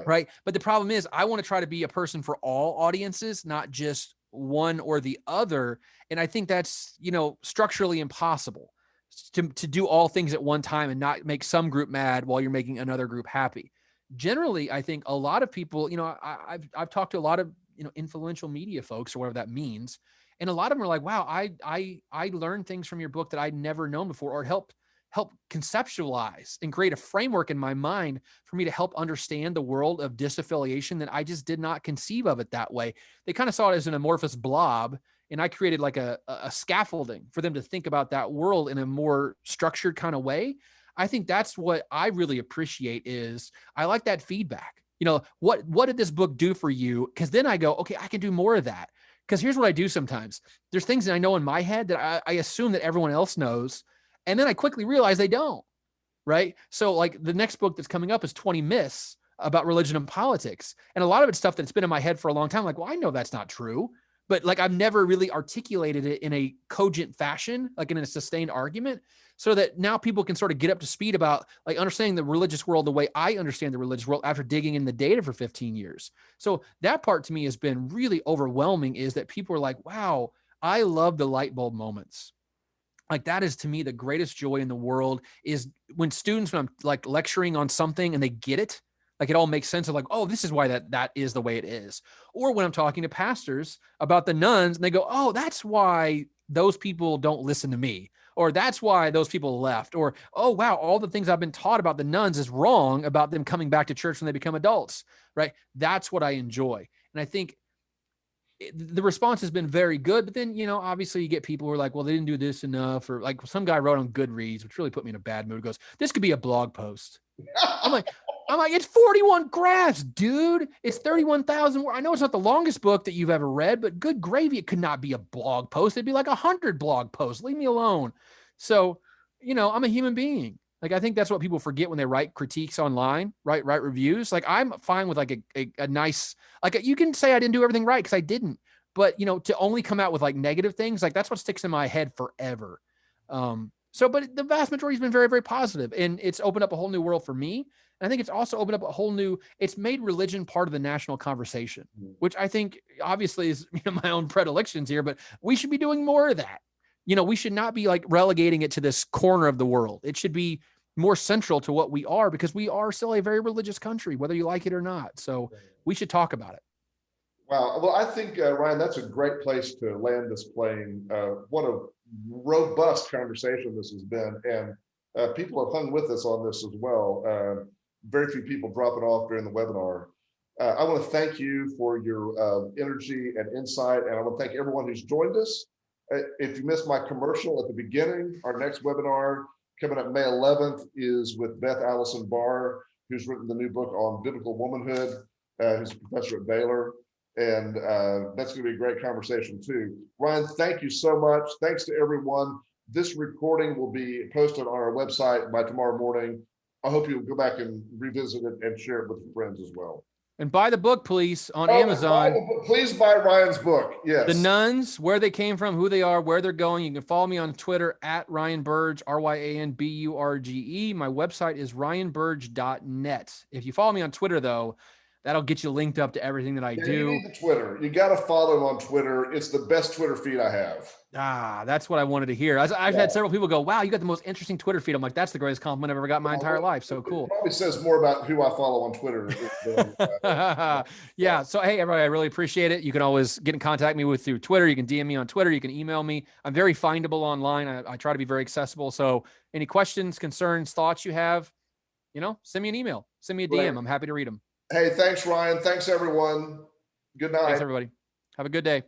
Right. But the problem is I want to try to be a person for all audiences, not just one or the other. And I think that's, structurally impossible to do all things at one time and not make some group mad while you're making another group happy. Generally, I think a lot of people, I've talked to a lot of, influential media folks or whatever that means. And a lot of them are like, wow, I learned things from your book that I'd never known before, or help conceptualize and create a framework in my mind for me to help understand the world of disaffiliation that I just did not conceive of it that way. They kind of saw it as an amorphous blob, and I created like a scaffolding for them to think about that world in a more structured kind of way. I think that's what I really appreciate is I like that feedback. What did this book do for you? Because then I go, okay, I can do more of that. Because here's what I do sometimes. There's things that I know in my head that I assume that everyone else knows. And then I quickly realize they don't, right? So like the next book that's coming up is 20 Myths about religion and politics. And a lot of it's stuff that's been in my head for a long time. Like, well, I know that's not true, but like I've never really articulated it in a cogent fashion, like in a sustained argument, so that now people can sort of get up to speed about like understanding the religious world the way I understand the religious world after digging in the data for 15 years. So that part to me has been really overwhelming, is that people are like, wow, I love the light bulb moments. Like that is to me the greatest joy in the world, is when students, when I'm like lecturing on something and they get it, like it all makes sense of like, oh, this is why that is the way it is. Or when I'm talking to pastors about the nuns and they go, oh, that's why those people don't listen to me. Or that's why those people left. Or, oh, wow, all the things I've been taught about the nuns is wrong about them coming back to church when they become adults, right? That's what I enjoy. And I think the response has been very good, but then, obviously you get people who are like, well, they didn't do this enough. Or like some guy wrote on Goodreads, which really put me in a bad mood, goes, this could be a blog post. I'm like, it's 41 graphs, dude. It's 31,000. I know it's not the longest book that you've ever read, but good gravy, it could not be a blog post. It'd be like 100 blog posts. Leave me alone. So, I'm a human being. Like, I think that's what people forget when they write critiques online, write reviews. Like, I'm fine with like a nice, like you can say I didn't do everything right, because I didn't, but to only come out with like negative things, like that's what sticks in my head forever. But the vast majority has been very, very positive, and it's opened up a whole new world for me. And I think it's also opened up a whole new, it's made religion part of the national conversation, which I think obviously is my own predilections here, but we should be doing more of that. We should not be like relegating it to this corner of the world. It should be more central to what we are, because we are still a very religious country, whether you like it or not. So we should talk about it. Wow. Well, I think, Ryan, that's a great place to land this plane. What a robust conversation this has been. And people have hung with us on this as well. Very few people dropping off during the webinar. I want to thank you for your energy and insight. And I want to thank everyone who's joined us. If you missed my commercial at the beginning, our next webinar coming up May 11th is with Beth Allison Barr, who's written the new book on biblical womanhood, who's a professor at Baylor. And that's going to be a great conversation too. Ryan, thank you so much. Thanks to everyone. This recording will be posted on our website by tomorrow morning. I hope you'll go back and revisit it and share it with your friends as well. And buy the book, please, on Amazon. Please buy Ryan's book. Yes. The Nuns, where they came from, who they are, where they're going. You can follow me on Twitter at Ryan Burge, RyanBurge. My website is ryanburge.net. If you follow me on Twitter, though, That'll get you linked up to everything that I Yeah, do. you need the Twitter. You got to follow him on Twitter. It's the best Twitter feed I have. That's what I wanted to hear. I've had several people go, wow, you got the most interesting Twitter feed. I'm like, that's the greatest compliment I've ever got in my entire life. So cool. It probably says more about who I follow on Twitter. Yeah. So, hey, everybody, I really appreciate it. You can always get in contact me through Twitter. You can DM me on Twitter. You can email me. I'm very findable online. I try to be very accessible. So any questions, concerns, thoughts you have, send me an email, send me a DM. I'm happy to read them. Hey, thanks, Ryan. Thanks, everyone. Good night. Thanks, everybody. Have a good day.